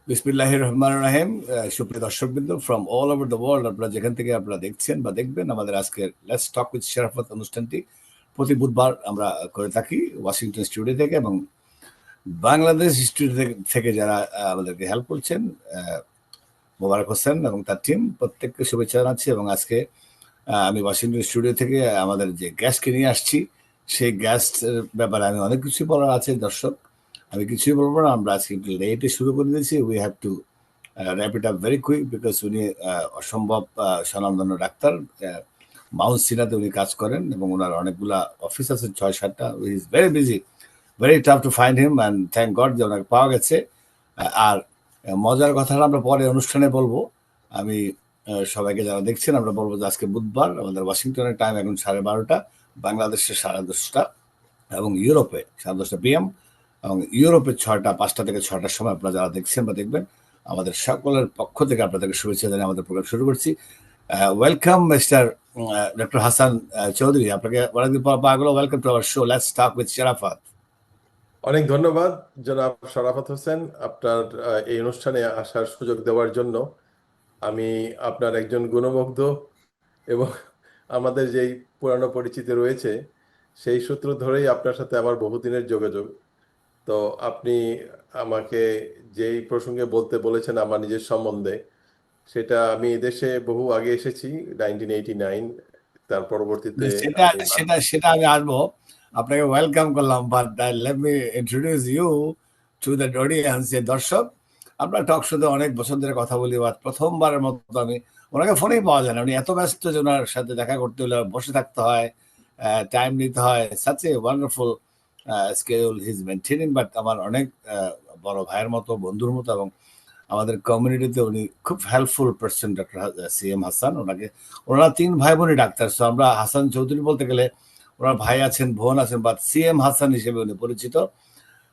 বিসমিল্লাহির রহমানির রহিম। সুপ্রিয় দর্শকবৃন্দ from all over the world, আপনারা যেখান থেকে আপনারা দেখছেন বা দেখবেন, আমাদের আজকের লেটস টক উইথ শরাফত অনুষ্ঠানটি প্রতি বুধবার আমরা করে থাকি ওয়াশিংটন স্টুডিও থেকে, এবং বাংলাদেশ স্টুডিও থেকে যারা আমাদেরকে হেল্প করছেন, মোবারক হোসেন এবং তার টিম, প্রত্যেককে শুভেচ্ছা জানাচ্ছি। এবং আজকে আমি ওয়াশিংটন স্টুডিও থেকে আমাদের যে গ্যাস্টকে নিয়ে আসছি, সেই গ্যাস্টের ব্যাপারে আমি অনেক কিছুই বলার আছে। দর্শক, আমি কিছুই বলবো না, আমরা আজকে একটু লেটে শুরু করে দিয়েছি। We have to wrap it up very quick, because উনি অসম্ভব স্বনামধন্য ডাক্তার। মাউন্ট সিনাতে উনি কাজ করেন এবং ওনার অনেকগুলা অফিস আছে, 6-7টা। He is very busy, very tough to find him, and thank god যে ওনাকে পাওয়া গেছে। আর মজার কথাটা আমরা পরে অনুষ্ঠানে বলবো। আমি সবাইকে যারা দেখছেন, আমরা বলবো যে আজকে বুধবার, আমাদের ওয়াশিংটনের টাইম এখন 12:30, বাংলাদেশে 10:30, এবং ইউরোপে 10:30 PM, এবং ইউরোপে 5টা থেকে 6টার সময় আপনারা যারা দেখছেন বা দেখবেন, আমাদের সকলের পক্ষ থেকে আপনাদেরকে শুভেচ্ছা জানিয়ে আমাদের প্রোগ্রাম শুরু করছি। Welcome mister doctor Hasan Chowdhury, আপনাকে অনেকদিন পর পাওয়া গেল। Welcome to our show let's talk with Sharafat. অনেক ধন্যবাদ জনাব শরাফত হোসেন, আপনার এই অনুষ্ঠানে আসার সুযোগ দেওয়ার জন্য। আমি আপনার একজন গুণমুগ্ধ, এবং আমাদের যেই পুরানো পরিচিতি রয়েছে সেই সূত্র ধরেই আপনার সাথে আমার বহুদিনের যোগাযোগ। তো আপনি আমাকে যেই প্রসঙ্গে বলতে বলেছেন আমার নিজের সম্বন্ধে, সেটা আমি দেশে বহু আগে এসেছি, 1989। তার পরবর্তীতে সেটা আমি সেটা সেটা আমি আসবো, আপনাকে ওয়েলকাম করলাম, but let me introduce you to the audience. যে দর্শক, আমরা টক শোতে অনেক বছর ধরে কথা বলি, বা প্রথমবারের মতো আমি ওনাকে ফোনেই পাওয়া যায় না। উনি এত ব্যস্ত যে ওনার সাথে দেখা করতে হলে বসে থাকতে হয়, টাইম নিতে হয়। Such a wonderful schedule he is maintaining, but আমার অনেক বড় ভাইয়ের মতো, বন্ধুর মতো, এবং আমাদের কমিউনিটিতে উনি খুব helpful person, doctor CM Hasan. ওনারা 3 ভাই বোনই ডাক্তার। সো আমরা হাসান চৌধুরী বলতে গেলে ওনার ভাই আছেন, বোন আছেন, বাট CM হাসান হিসেবে উনি পরিচিত।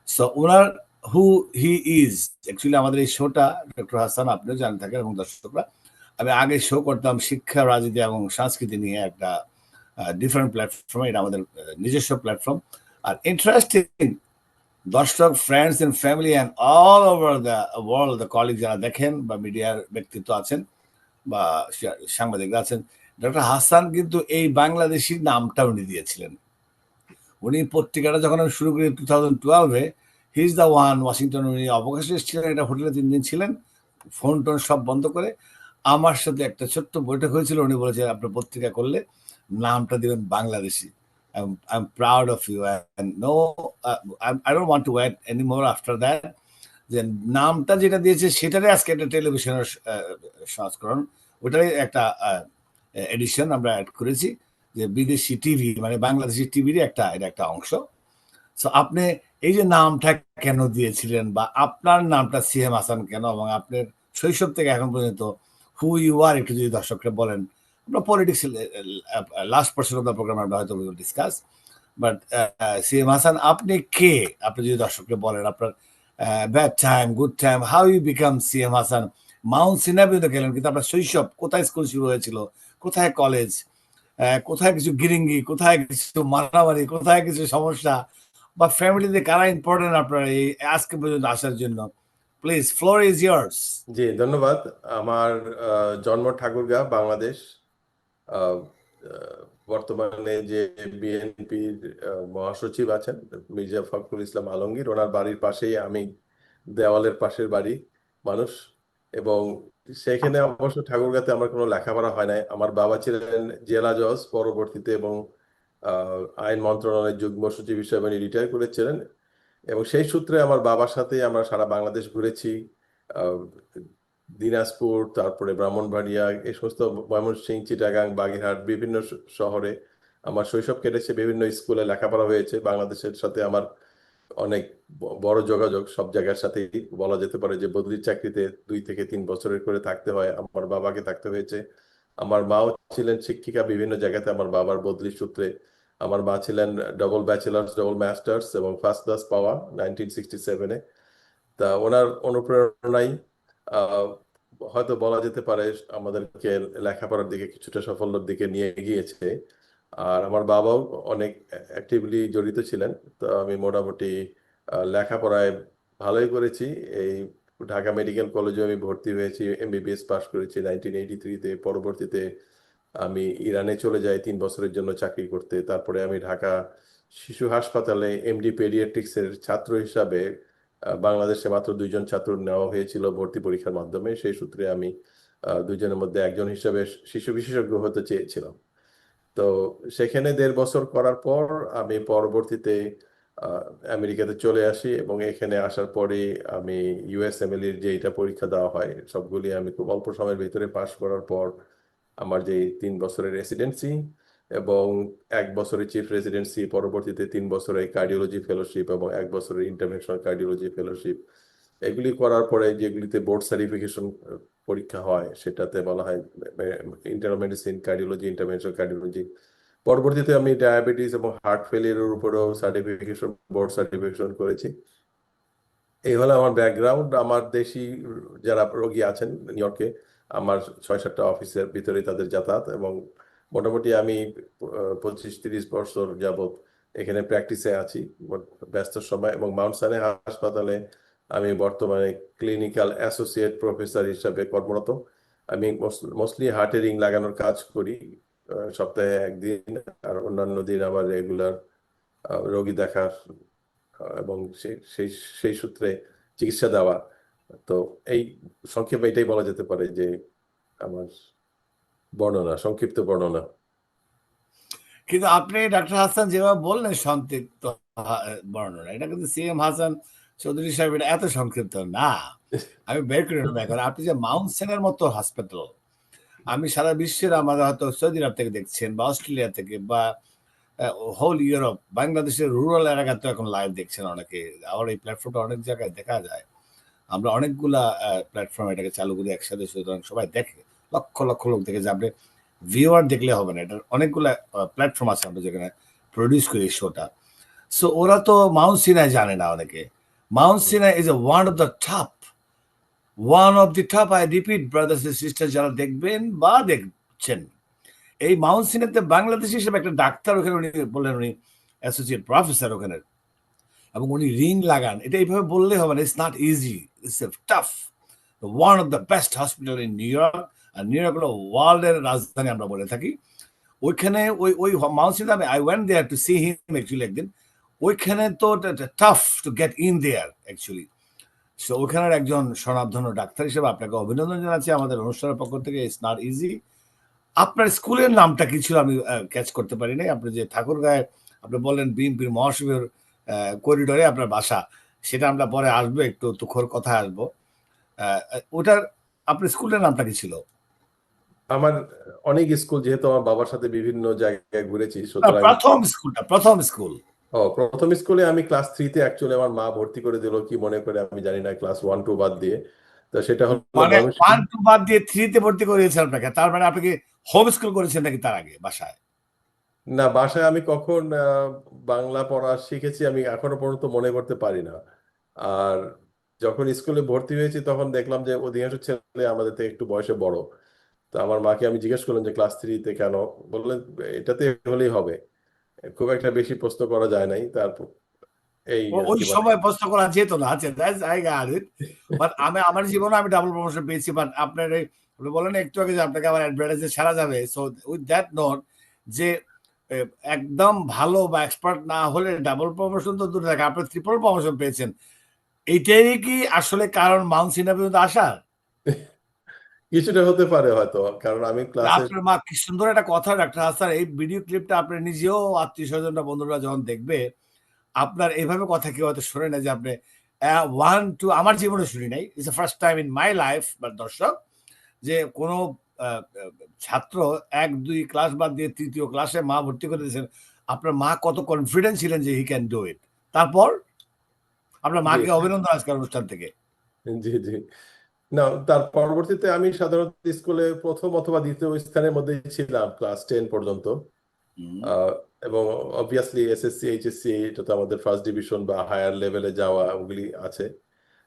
So owner who he is actually, আমাদের এই শোটা ডক্টর হাসান আপনিও জানে থাকেন এবং দর্শকরা, আমি আগে শো করতাম শিক্ষা, রাজনীতি এবং সংস্কৃতি নিয়ে একটা ডিফারেন্ট প্ল্যাটফর্মে। এটা আমাদের নিজস্ব প্ল্যাটফর্ম। আর ইন্টারেস্টিং দর্শক, friends and family and all over the world, the colleague যারা দেখেন বা মিডিয়ার ব্যক্তিত্ব আছেন বা সাংবাদিকরা আছেন, ডক্টর হাসান কিন্তু এই বাংলাদেশি নামটা উনি দিয়েছিলেন। উনি পত্রিকাটা যখন আমি শুরু করি 2012-এ, he is the one. Washington উনি অবকাশে এসেছিলেন, একটা হোটেলে 3 দিন ছিলেন, ফোন টোন সব বন্ধ করে আমার সাথে একটা ছোট্ট বৈঠক হয়েছিল। উনি বলেছেন আপনার পত্রিকা করলে নামটা দিবেন Bangladeshi. I'm proud of you, and no, I don't want to add any more after that. যে নামটা যেটা দিয়েছে সেটারই আজকে একটা টেলিভিশনের সংস্করণ, ওটারই একটা এডিশন আমরা অ্যাড করেছি, যে বিদেশি টিভি মানে বাংলাদেশি টিভিরই এটা একটা অংশ। সো আপনি এই যে নামটা কেন দিয়েছিলেন, বা আপনার নামটা CM হাসান কেন, এবং আপনার শৈশব থেকে এখন পর্যন্ত হু ইউ আর, একটু যদি দর্শকরা বলেন। আমরা politics last person of the program আমরা হয়তো ডিসকাস, বাট CM হাসান আপনি কে, আপনি যদি দর্শককে বলেন আপনার bad time, good time, how you become CM Hasan. Mount সিনাবিতে গেলেন, কিন্তু আপনার শৈশব কোথায়, স্কুল শুরু হয়েছিল, কোথায় কলেজ, কোথায় কিছু গিরিঙ্গি, কোথায় কিছু মারামারি, কোথায় কিছু সমস্যা, বা ফ্যামিলিতে কারা ইম্পর্টেন্ট আপনার এই আজকে পর্যন্ত আসার জন্য। Please, floor is yours. জি ধন্যবাদ। আমার জন্ম ঠাকুরগাঁও, বাংলাদেশ। আহ, আহ, বর্তমানে যে বিএনপির মহাসচিব আছেন মির্জা ফখরুল ইসলাম আলমগীর, ওনার বাড়ির পাশেই আমি, দেওয়ালের পাশের বাড়ি মানুষ। এবং সেখানে অবশ্য ঠাকুরগাঁতে আমার কোনো লেখাপড়া হয় নাই। আমার বাবা ছিলেন জেলা জজ পরবর্তীতে, এবং আইন মন্ত্রণালয়ের যুগ্ম সচিব হিসেবে রিটায়ার করেছিলেন। এবং সেই সূত্রে আমার বাবার সাথে আমরা সারা বাংলাদেশ ঘুরেছি। আহ, দিনাজপুর, তারপরে ব্রাহ্মণবাড়িয়া, এই সমস্ত ময়মনসিংহ, চিটাগাং, বাগেরহাট, বিভিন্ন শহরে আমার শৈশব কেটেছে। বিভিন্ন স্কুলে লেখাপড়া হয়েছে। বাংলাদেশের সাথে আমার অনেক বড় যোগাযোগ, সব জায়গার সাথেই বলা যেতে পারে যে বদলির চাকরিতে 2 থেকে 3 বছরের করে থাকতে হয়। আমার বাবাকে থাকতে হয়েছে। আমার মাও ছিলেন শিক্ষিকা বিভিন্ন জায়গাতে আমার বাবার বদলির সূত্রে। আমার মা ছিলেন ডবল ব্যাচেলার্স, ডবল মাস্টার্স এবং ফার্স্ট ক্লাস পাওয়া 1967-এ। তা ওনার অনুপ্রেরণাই আহ, হয়তো বলা যেতে পারে আমাদেরকে লেখাপড়ার দিকে কিছুটা সাফল্যের দিকে নিয়ে গিয়েছে। আর আমার বাবাও অনেক অ্যাক্টিভলি জড়িত ছিলেন। তো আমি মোটামুটি লেখাপড়ায় ভালোই করেছি। এই ঢাকা মেডিকেল কলেজে আমি ভর্তি হয়েছি, এমবিবিএস পাশ করেছি 1983-তে। পরবর্তীতে আমি ইরানে চলে যাই 3 বছরের জন্য চাকরি করতে। তারপরে আমি ঢাকা শিশু হাসপাতালে এমডি পেডিয়াট্রিক্স এর ছাত্র হিসাবে, বাংলাদেশে মাত্র 2জন ছাত্র নেওয়া হয়েছিল ভর্তি পরীক্ষার মাধ্যমে, সেই সূত্রে আমি 2জনের মধ্যে একজন হিসাবে শিশু বিশেষজ্ঞ হতে চেয়েছিলাম। তো সেখানে 1.5 বছর করার পর আমি পরবর্তীতে আহ, আমেরিকাতে চলে আসি, এবং এখানে আসার পরে আমি ইউএসএমএল এর যে এটা পরীক্ষা দেওয়া হয় সবগুলি আমি খুব অল্প সময়ের ভিতরে পাশ করার পর আমার যে 3 বছরের রেসিডেন্সি এবং 1 বছরের চিফ রেসিডেন্সি, পরবর্তীতে 3 বছরের কার্ডিওলজি ফেলোশিপ এবং 1 বছরের ইন্টারভেনশনাল কার্ডিওলজি ফেলোশিপ, এগুলি করার পরে যেগুলিতে বোর্ড সার্টিফিকেশন পরীক্ষা হয় সেটাতে বলা হয় internal medicine, cardiology, interventional cardiology. পরবর্তীতে আমি ডায়াবেটিস এবং হার্ট ফেলিয়ারের উপরেও সার্টিফিকেশন, বোর্ড সার্টিফিকেশন করেছি। এই হলো আমার ব্যাকগ্রাউন্ড। আমার দেশি যারা রোগী আছেন নিউ ইয়র্কে, আমার 6-7টা অফিসের ভিতরে তাদের যাতায়াত, এবং মোটামুটি আমি 25-30 বছর যাবত এখানে প্র্যাকটিসে আছি ব্যস্ত সময়। এবং মাউন্ট সানে হাসপাতালে আমি বর্তমানে ক্লিনিক্যাল অ্যাসোসিয়েট প্রফেসর হিসাবে কর্মরত। আমি মোস্টলি হার্টে রিং লাগানোর কাজ করি সপ্তাহে 1 দিন, আর অন্যান্য দিন আমার রেগুলার রোগী দেখা এবং সেই সেই সেই সূত্রে চিকিৎসা দেওয়া। তো এই সংক্ষেপে এটাই বলা যেতে পারে যে আমার বর্ণনা, সংক্ষিপ্ত বর্ণনা। কিন্তু আপনি ডাক্তার হাসান যেভাবে বললেন সংক্ষিপ্ত বর্ণনা, এটা কিন্তু সিএম হাসান চৌধুরী সাহেব এটা এত সংক্ষিপ্ত না। আমি বের করে নেবো এখন। আপনি যে মাউন্ট সেনের মতো হসপিটাল, আমি সারা বিশ্বের, আমাদের হয়তো সৌদি আরব থেকে দেখছেন বা অস্ট্রেলিয়া থেকে বা হোল ইউরোপ, বাংলাদেশের রুরাল এলাকাতে এখন লাইভ দেখছেন অনেকে। আমার এই প্ল্যাটফর্মটা অনেক জায়গায় দেখা যায়। আমরা অনেকগুলা প্ল্যাটফর্ম এটাকে চালু করি একসাথে, সুতরাং সবাই দেখে, লক্ষ লক্ষ লোক দেখে যে আপনি ভিউয়ার দেখলে হবে না, এটার অনেকগুলা প্ল্যাটফর্ম আছে আমরা যেখানে প্রডিউস করি এই শোটা। সো ওরা তো মাউন্ট সিনাই জানে না অনেকে। Mount Sinai is one of the top, I repeat brothers and sister, যারা দেখবেন বা দেখছেন, এই মাউন্ট সিনাইতে বাংলাদেশ হিসেবে একটা ডাক্তার ওখানে, উনি বললেন উনি অ্যাসোসিয়েট প্রফেসর ওখানে, এবং উনি রিং লাগান। এটা এইভাবে বললে হবে না, it's not easy, it's tough. One of the best hospital in New York, আর নিউ ইয়র্ক হলো ওয়ার্ল্ডের রাজধানী আমরা বলে থাকি। ওইখানে ওই ওই Mount Sinai, I went there to see him actually একদিন। ওইখানে তো tough to get in there actually. So ওখানের একজন স্বনামধন্য ডাক্তার হিসেবে আপনাকে অভিনন্দন জানাচ্ছি আমাদের অনুষ্ঠানের পক্ষ থেকে। It's not easy. আপনার স্কুলের নামটা কি ছিল আমি ক্যাচ করতে পারি নাই। আপনি যে ঠাকুরগাঁয়ে আপনি বললেন বিএনপির মহাসচিবের করিডোরে আপনার বাসা, সেটা আমরা পরে আসবো, একটু তুখোর কথা আসবো। ওটার আপনার স্কুলের নামটা কি ছিল? আমার অনেক স্কুল, যেহেতু আমার বাবার সাথে বিভিন্ন জায়গায় ঘুরেছি, সুতরাং প্রথম স্কুল। প্রথম স্কুলে আমি ক্লাস 3-তে অ্যাকচুয়ালি আমার মা ভর্তি করে দিল কি মনে করে আমি জানি না, ক্লাস 1-2 বাদ দিয়ে। তো সেটা হলো মানে ময়মনসিংহ। 1-2 বাদ দিয়ে 3-তে ভর্তি করিয়েছেন আপনাকে? তার মানে আপনি কি হোম স্কুল করেছেন নাকি তার আগে বাসায়? না, বাসায় আমি কখন বাংলা পড়া শিখেছি আমি এখনো পর্যন্ত মনে করতে পারি না। আর যখন স্কুলে ভর্তি হয়েছি তখন দেখলাম যে অধিকাংশ ছেলে আমাদের থেকে একটু বয়সে বড়। তো আমার মাকে আমি জিজ্ঞেস করলাম যে ক্লাস 3-তে কেন, বললেন এটাতে হলেই হবে, খুব একটা বেশি প্রশ্ন করা যায় নাই। তারপর এই আর ওই কি বলে। সময় প্রশ্ন করা যেত না। আচ্ছা, that's I got it. But আমি আমার জীবনে আমি ডাবল প্রমোশন পেয়েছি। বাট আপনার এই, আপনি বলেন একটু আগে যে আপনাকে আমার অ্যাডভার্টাইজে ছাড়া যাবে। সো উইথ দ্যাট নোট, যে এ, একদম ভালো বা এক্সপার্ট না হলে ডাবল প্রমোশন তো দূরে থাকে, আপনি ট্রিপল প্রমোশন পেয়েছেন। এইটাই কি আসলে কারণ মাউন্ট সিনা পর্যন্ত আসার? কিছুটা হতে পারে হয়তো, কারণ আমি ক্লাসে। আপনার মা কি সুন্দর একটা কথা ডাক্তার হাসান, এই ভিডিও ক্লিপটা আপনি নিজেও, আত্মীয় স্বজনরা, বন্ধুরা যখন দেখবে, আপনার এইভাবে কথা কেউ হয়তো শোনে না যে আপনি 1-2, আমার জীবনে শুনি নাই, it's the first time in my life. বা দর্শক, যে কোনো ছাত্র 1-2 ক্লাস বাদ দিয়ে 3য় ক্লাসে মা ভর্তি করে দিয়েছেন। আপনার মা কত কনফিডেন্ট ছিলেন যে হি ক্যান ডু ইট। তারপর আপনার জি, মাকে অভিনন্দন আজকের অনুষ্ঠান থেকে। জি, জি। না, তার পরবর্তীতে আমি সাধারণত স্কুলে প্রথম অথবা দ্বিতীয় স্থানের মধ্যে ছিলাম ক্লাস 10 পর্যন্ত। হুম। আহ, এবং অবভিয়াসলি এসএসসি এইচএসসি এটা তো আমাদের ফার্স্ট ডিভিশন বা হায়ার লেভেলে যাওয়া ওগুলি আছে।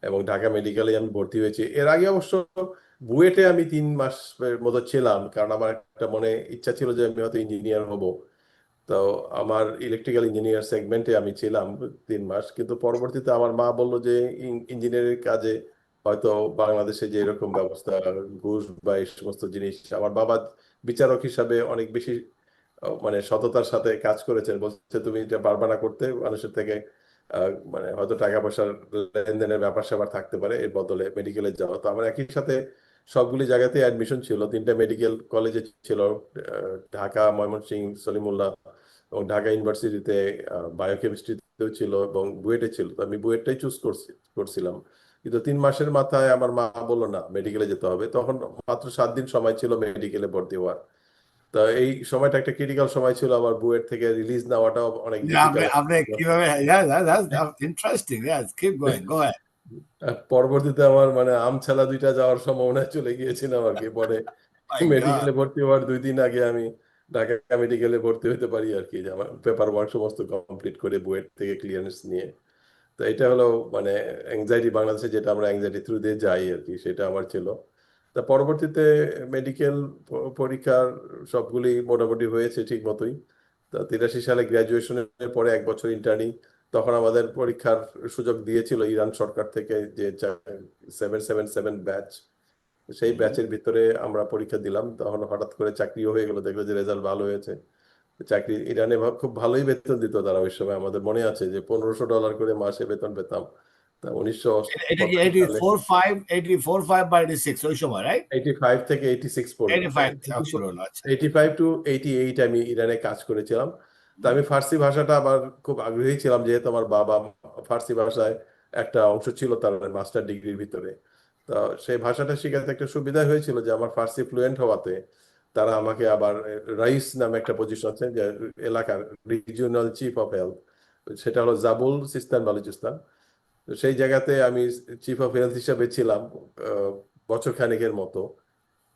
এবং ঢাকা মেডিকেলে আমি ভর্তি হয়েছি। এর আগে অবশ্য বুয়েটে আমি 3 মাসের মতো ছিলাম, কারণ আমার একটা মনে ইচ্ছা ছিল যে আমি হয়তো ইঞ্জিনিয়ার হব। তো আমার ইলেকট্রিক্যাল ইঞ্জিনিয়ার সেগমেন্টে আমি ছিলাম 3 মাস, কিন্তু পরবর্তীতে আমার মা বলল যে ইঞ্জিনিয়ারিং কাজে হয়তো বাংলাদেশে যে এরকম ব্যবস্থা, ঘুষ বা এই সমস্ত জিনিস, আমার বাবা বিচারক হিসাবে অনেক বেশি মানে সততার সাথে কাজ করেছেন। বলছে তুমি এটা পারবা না করতে, মানুষের থেকে মানে হয়তো টাকা পয়সার লেনদেনের ব্যাপার স্যাপার থাকতে পারে, এর বদলে মেডিকেলে যাওয়া। তো আমার একই সাথে সবগুলি জায়গাতেই অ্যাডমিশন ছিল, 3টা মেডিকেল কলেজে ছিল, ঢাকা, ময়মনসিংহ, সলিমুল্লাহ এবং ঢাকা ইউনিভার্সিটিতে বায়োকেমিস্ট্রিতেও ছিল এবং বুয়েটে ছিল। তো আমি বুয়েটটাই চুজ করছিলাম। কিন্তু 3 মাসের মাথায় আমার মা বললো না, মেডিকেলে যেতে হবে। তখন মাত্র 7 দিন সময় ছিল মেডিকেলে ভর্তি হওয়ার। তো এই সময়টা একটা ক্রিটিক্যাল সময় ছিল। আমার বুয়েট থেকে রিলিজ নেওয়াটাও অনেক বেশি চ্যালেঞ্জ আপনি ছিল। কিভাবে, that's interesting. Yes, keep going. Go ahead. পরবর্তীতে আমার মানে আমছালা 2টা যাওয়ার সম্ভাবনা চলে গিয়েছিলাম আর কি। পরে My God. মেডিকেলে ভর্তি হওয়ার 2 দিন আগে আমি ঢাকা মেডিকেলে ভর্তি হতে পারি আর কি, যে আমার পেপার ওয়ার্ক সমস্ত কমপ্লিট করে বুয়েট থেকে ক্লিয়ারেন্স নিয়ে। তো এটা হলো মানে অ্যাংজাইটি, বাংলাদেশে যেটা আমরা অ্যাংজাইটি থ্রু দিয়ে যাই আর কি, সেটা আমার ছিল। তা পরবর্তীতে মেডিকেল পরীক্ষার সবগুলি মোটামুটি হয়েছে ঠিক মতোই। তা 83 সালে গ্র্যাজুয়েশনের পরে 1 বছর ইন্টার্নি, তখন আমাদের পরীক্ষার সুযোগ দিয়েছিল ইরান সরকার থেকে, যে 777 ব্যাচ, সেই Mhm. ব্যাচের ভিতরে আমরা পরীক্ষা দিলাম। তখন হঠাৎ করে চাকরিও হয়ে গেল, দেখলো যে রেজাল্ট ভালো হয়েছে। চাকরি ইরানে খুব ভালোই বেতন দিত তারা ওই সময়, আমাদের মনে আছে যে $1500 করে মাসে বেতন পেতাম। তা এটা কি 1975 সালে 84 5 বা 86 ওই সময়, রাইট? 85 থেকে 86 পর্যন্ত, 85 শুরু হলো, আচ্ছা। 85 টু 88 আমি ইরানে কাজ করেছিলাম। তা আমি ফার্সি ভাষাটা আবার খুব আগ্রহী ছিলাম, যেহেতু আমার বাবা ফার্সি ভাষায় একটা অংশ ছিল তার মাস্টার ডিগ্রির ভিতরে। তো সেই ভাষাটা শেখাতে একটা সুবিধা হয়েছিল যে আমার ফার্সি ফ্লুয়েন্ট হওয়াতে তারা আমাকে আবার রাইস নামে একটা পজিশন আছে, যে এলাকার রিজিওনাল চিফ অফ হেলথ, সেটা হলো জাবুল সিস্তান বালুচিস্তান। তো সেই জায়গাতে আমি চিফ অফ হেলথ হিসাবে ছিলাম বছর খানেকের মতো।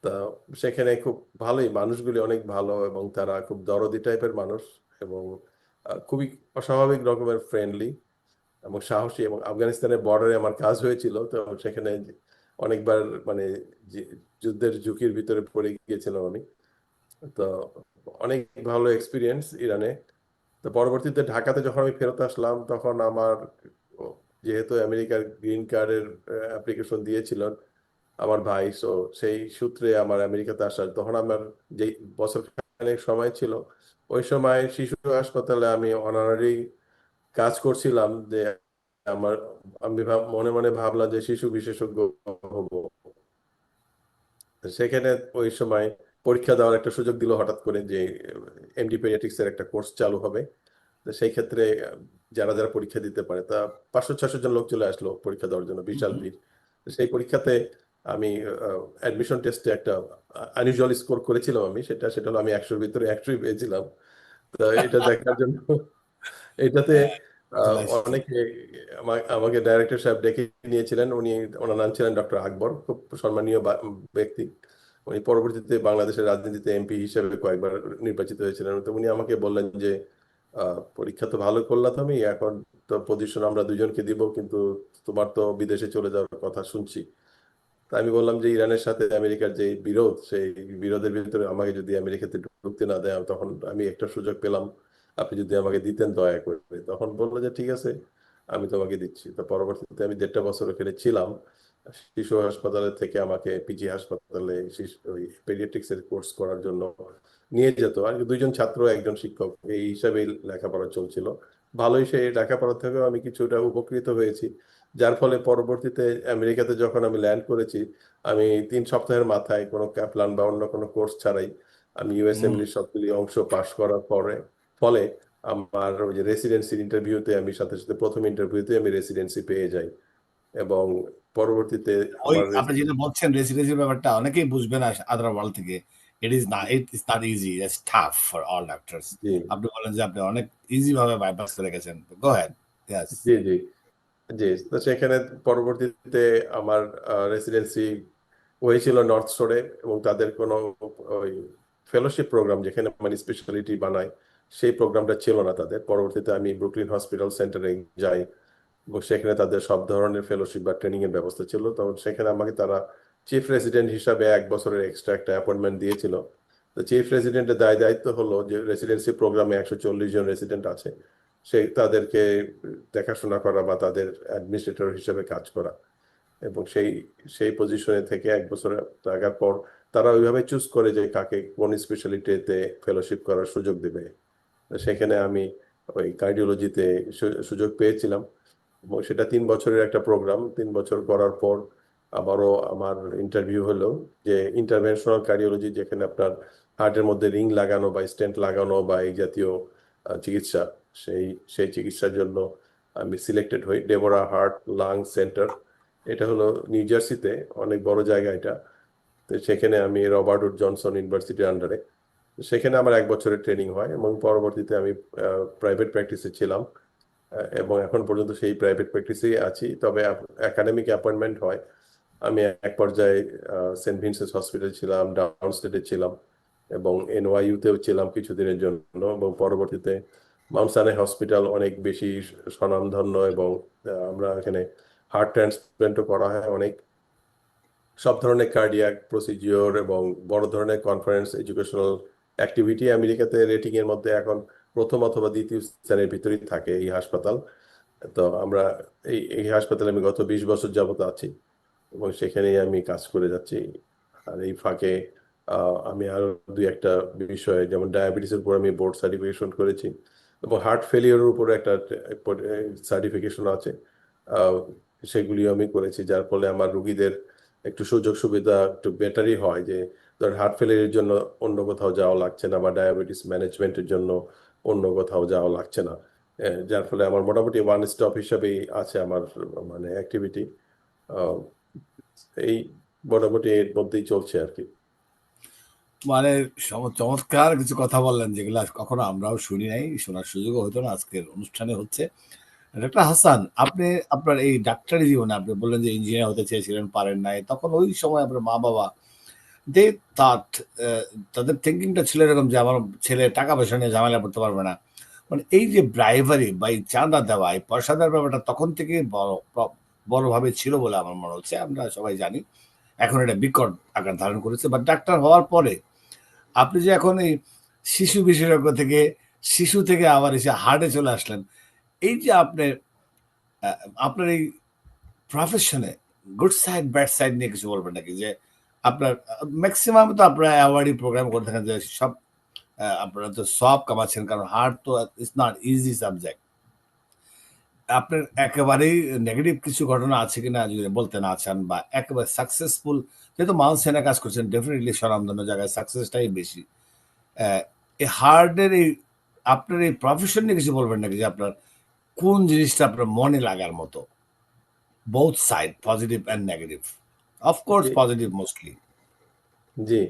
তা সেখানে খুব ভালোই, মানুষগুলি অনেক ভালো এবং তারা খুব দরদি টাইপের মানুষ এবং খুবই অস্বাভাবিক রকমের ফ্রেন্ডলি এবং সাহসী। এবং আফগানিস্তানের বর্ডারে আমার কাজ হয়েছিল, তো সেখানে অনেকবার মানে যুদ্ধের ঝুঁকির ভিতরে পড়ে গিয়েছিলাম আমি। তো অনেক ভালো এক্সপিরিয়েন্স ইরানে। তো পরবর্তীতে ঢাকাতে যখন আমি ফেরত আসলাম, তখন আমার যেহেতু আমেরিকার গ্রিন কার্ডের অ্যাপ্লিকেশন দিয়েছিলেন আমার ভাই, সো সেই সূত্রে আমার আমেরিকাতে আসার, তখন আমার যে বছর খানেক সময় ছিল, ওই সময় শিশু হাসপাতালে আমি অনারারি কাজ করছিলাম। যে আমার আমি মনে মনে ভাবলাম যে শিশু বিশেষজ্ঞ হব। সেখানে ওই সময় পরীক্ষা দেওয়ার একটা সুযোগ দিল হঠাৎ করে, যে এমডি পেডিয়াট্রিক্স এর একটা কোর্স চালু হবে। তো সেই ক্ষেত্রে যারা যারা পরীক্ষা দিতে পারে, তা 500-600 জন লোক চলে আসলো পরীক্ষা দেওয়ার জন্য, বিশাল Mhm. ভিড়। তো সেই পরীক্ষাতে আমি অ্যাডমিশন টেস্টে একটা আনইউজুয়াল স্কোর করেছিলাম আমি, সেটা হলো আমি 100-র ভিতরে 100ই পেয়েছিলাম। তো এটা দেখার জন্য এটাতে Congratulations. অনেকে আমাকে ডাইরেক্টর সাহেব ডেকে নিয়েছিলেন। ওনার নাম ছিলেন ডক্টর আকবর, খুব সম্মানীয় ব্যক্তি। উনি পরবর্তীতে বাংলাদেশের রাজনীতিতে এমপি হিসেবে কয়েকবার নির্বাচিত হয়েছিলেন। তো উনি আমাকে বললেন যে পরীক্ষা তো ভালো করলা তুমি, এখন তো পজিশন আমরা দুজনকে দিব, কিন্তু তোমার তো বিদেশে চলে যাওয়ার কথা শুনছি। তা আমি বললাম যে ইরানের সাথে আমেরিকার যে বিরোধ, সেই বিরোধের ভিতরে আমাকে যদি আমেরিকাতে ঢুকতে না দেয়, তখন আমি একটা সুযোগ পেলাম, আপনি যদি আমাকে দিতেন দয়া করে। তখন বললো যে ঠিক আছে, আমি তোমাকে দিচ্ছি। তো পরবর্তীতে আমি 1.5 বছর ওখানে ছিলাম। শিশু হাসপাতালে থেকে আমাকে পিজি হাসপাতালে ওই পেডিয়াট্রিক্স এর কোর্স করার জন্য নিয়ে যেত আর কি। 2জন ছাত্র, 1জন শিক্ষক, এই হিসাবে লেখাপড়া চলছিল। ভালোই, সেই লেখাপড়া থেকেও আমি কিছুটা উপকৃত হয়েছি। যার ফলে পরবর্তীতে আমেরিকাতে যখন আমি ল্যান্ড করেছি, আমি 3 সপ্তাহের মাথায় কোনো ক্যাপলান বা অন্য কোনো কোর্স ছাড়াই আমি Mm. ইউএসএমএলির সবগুলি অংশ পাশ করার ফলে আমার ওই যে রেসিডেন্সির ইন্টারভিউতে আমি সাথে সাথে প্রথম ইন্টারভিউতে আমি রেসিডেন্সি পেয়ে যাই। এবং পরবর্তীতে ওই আমার আপনি যেটা বলছেন রেসিডেন্সির ব্যাপারটা অনেকেই বুঝবে না আদার ওয়ার্ল্ড থেকে। It is not easy, it's tough for all doctors. জি আপনি বলেন যে আপনি অনেক ইজি ভাবে বাইপাস করে গেছেন। গো হেড। ইয়েস। জি জি জি। তো সেখানে পরবর্তীতে আমার রেসিডেন্সি হয়েছিল নর্থ শোরে, এবং তাদের কোনো ওই ফেলোশিপ প্রোগ্রাম যেখানে মানে স্পেশালিটি বানায়, সেই প্রোগ্রামটা ছিল না তাদের। পরবর্তীতে আমি ব্রুকলিন হসপিটাল সেন্টারে যাই এবং সেখানে তাদের সব ধরনের ফেলোশিপ বা ট্রেনিং এর ব্যবস্থা ছিল। তখন সেখানে আমাকে তারা চিফ রেসিডেন্ট হিসাবে 1 বছরের এক্সট্রা একটা অ্যাপয়েন্টমেন্ট দিয়েছিল। তো চিফ রেসিডেন্টের দায়িত্ব হলো যে রেসিডেন্সি প্রোগ্রামে 140 জন রেসিডেন্ট আছে, তাদেরকে দেখাশোনা করা বা তাদের অ্যাডমিনিস্ট্রেটর হিসেবে কাজ করা। এবং সেই সেই পজিশনে থেকে 1 বছর থাকার পর তারা ওইভাবে চুজ করে যে কাকে কোন স্পেশালিটিতে ফেলোশিপ করার সুযোগ দেবে। তো সেখানে আমি ওই কার্ডিওলজিতে সুযোগ পেয়েছিলাম এবং সেটা 3 বছরের একটা প্রোগ্রাম। 3 বছর করার পর আবারও আমার ইন্টারভিউ হলো, যে ইন্টারভেনশনাল কার্ডিওলজি, যেখানে আপনার হার্টের মধ্যে রিং লাগানো বা স্টেন্ট লাগানো বা এই জাতীয় চিকিৎসা, সেই সেই চিকিৎসার জন্য আমি সিলেক্টেড হই। ডেবোরা হার্ট লাং সেন্টার, এটা হলো নিউ জার্সিতে, অনেক বড় জায়গা এটা। তো সেখানে আমি রবার্ট উড জনসন ইউনিভার্সিটির আন্ডারে, সেখানে আমার 1 বছরের ট্রেনিং হয় এবং পরবর্তীতে আমি প্রাইভেট প্র্যাকটিসে ছিলাম এবং এখন পর্যন্ত সেই প্রাইভেট প্র্যাকটিসেই আছি। তবে একাডেমিক অ্যাপয়েন্টমেন্ট হয়। আমি এক পর্যায়ে সেন্ট ভিনসেন্ট হসপিটাল ছিলাম, ডাউন স্টেটে ছিলাম এবং এনওয়াইইউতেও ছিলাম কিছুদিনের জন্য, এবং পরবর্তীতে মাউন্ট সানাই হসপিটাল অনেক বেশি স্বনামধন্য, এবং আমরা এখানে হার্ট ট্রান্সপ্ল্যান্টও করা হয় অনেক। সব ধরনের কার্ডিয়াক প্রসিজিওর এবং বড় ধরনের কনফারেন্স এডুকেশনাল অ্যাক্টিভিটি আমেরিকাতে রেটিং এর মধ্যে এখন প্রথম অথবা দ্বিতীয় স্থানের ভিতরেই থাকে এই হাসপাতাল। তো আমরা এই এই হাসপাতালে আমি গত 20 বছর যাবত আছি এবং সেখানেই আমি কাজ করে যাচ্ছি। আর এই ফাঁকে আমি আরো দুই একটা বিষয়ে, যেমন ডায়াবেটিসের উপর আমি বোর্ড সার্টিফিকেশন করেছি এবং হার্ট ফেলিওরের উপর একটা সার্টিফিকেশন আছে। আহ, সেগুলিও আমি করেছি, যার ফলে আমার রুগীদের একটু সুযোগ সুবিধা একটু বেটারই হয়, যে ধর হার্ট ফেলিয়ারের জন্য অন্য কোথাও যাওয়া লাগছে না বা ডায়াবেটিস ম্যানেজমেন্টের জন্য অন্য কোথাও যাওয়া লাগছে না। যার ফলে আমার মোটামুটি ওয়ান স্টপ হিসাবেই আছে আমার মানে অ্যাক্টিভিটি। এই মোটামুটি এর মধ্যেই চলছে আর কি। মানে চমৎকার কিছু কথা বললেন, যেগুলো কখনো আমরাও শুনি নাই, শোনার সুযোগও হতো না, আজকের অনুষ্ঠানে হচ্ছে। ডাক্তার হাসান, আপনি আপনার এই ডাক্তারি জীবনে আপনি বললেন যে ইঞ্জিনিয়ার হতে চেয়েছিলেন, পারেন নাই, তখন ওই সময় আপনার মা বাবা দে থাট, তাদের থিঙ্কিংটা ছিল এরকম যে আমার ছেলে টাকা পয়সা নিয়ে ঝামেলা করতে পারবে না। মানে এই যে ব্রাইভারি বা এই চাঁদা দেওয়া, এই পয়সা দেওয়ার ব্যাপারটা তখন থেকে বড়ভাবে ছিল বলে আমার মনে হচ্ছে, আমরা সবাই জানি। এখন এটা বিকট আকার ধারণ করেছে, বাট ডাক্তার হওয়ার পরে আপনি যে এখন এই শিশু বিশেষজ্ঞ থেকে, শিশু থেকে আবার এসে হার্টে চলে আসলেন, এই যে আপনি আপনার এই প্রফেশনে গুড সাইড ব্যাড সাইড নিয়ে কিছু বলবেন নাকি? যে আপনার ম্যাক্সিমাম তো আপনারা অ্যাওয়ার্ডই প্রোগ্রাম করে থাকেন, যে সব আপনারা তো সব কামাচ্ছেন, কারণ হার্ট তো ইটস নট ইজি সাবজেক্ট। আপনার একেবারেই নেগেটিভ কিছু ঘটনা আছে কিনা যদি বলতে না চান, বা একেবারে সাকসেসফুল, যেহেতু মাউন্ট সেনা কাজ করছেন, ডেফিনেটলি স্বনামধন্য জায়গায় সাকসেসটাই বেশি। এই হার্টের এই আপনার এই প্রফেশন নিয়ে কিছু বলবেন নাকি, যে আপনার কোন জিনিসটা আপনার মনে লাগার মতো? Both side, positive and negative, of course জি, পজিটিভ মোস্টলি। জি।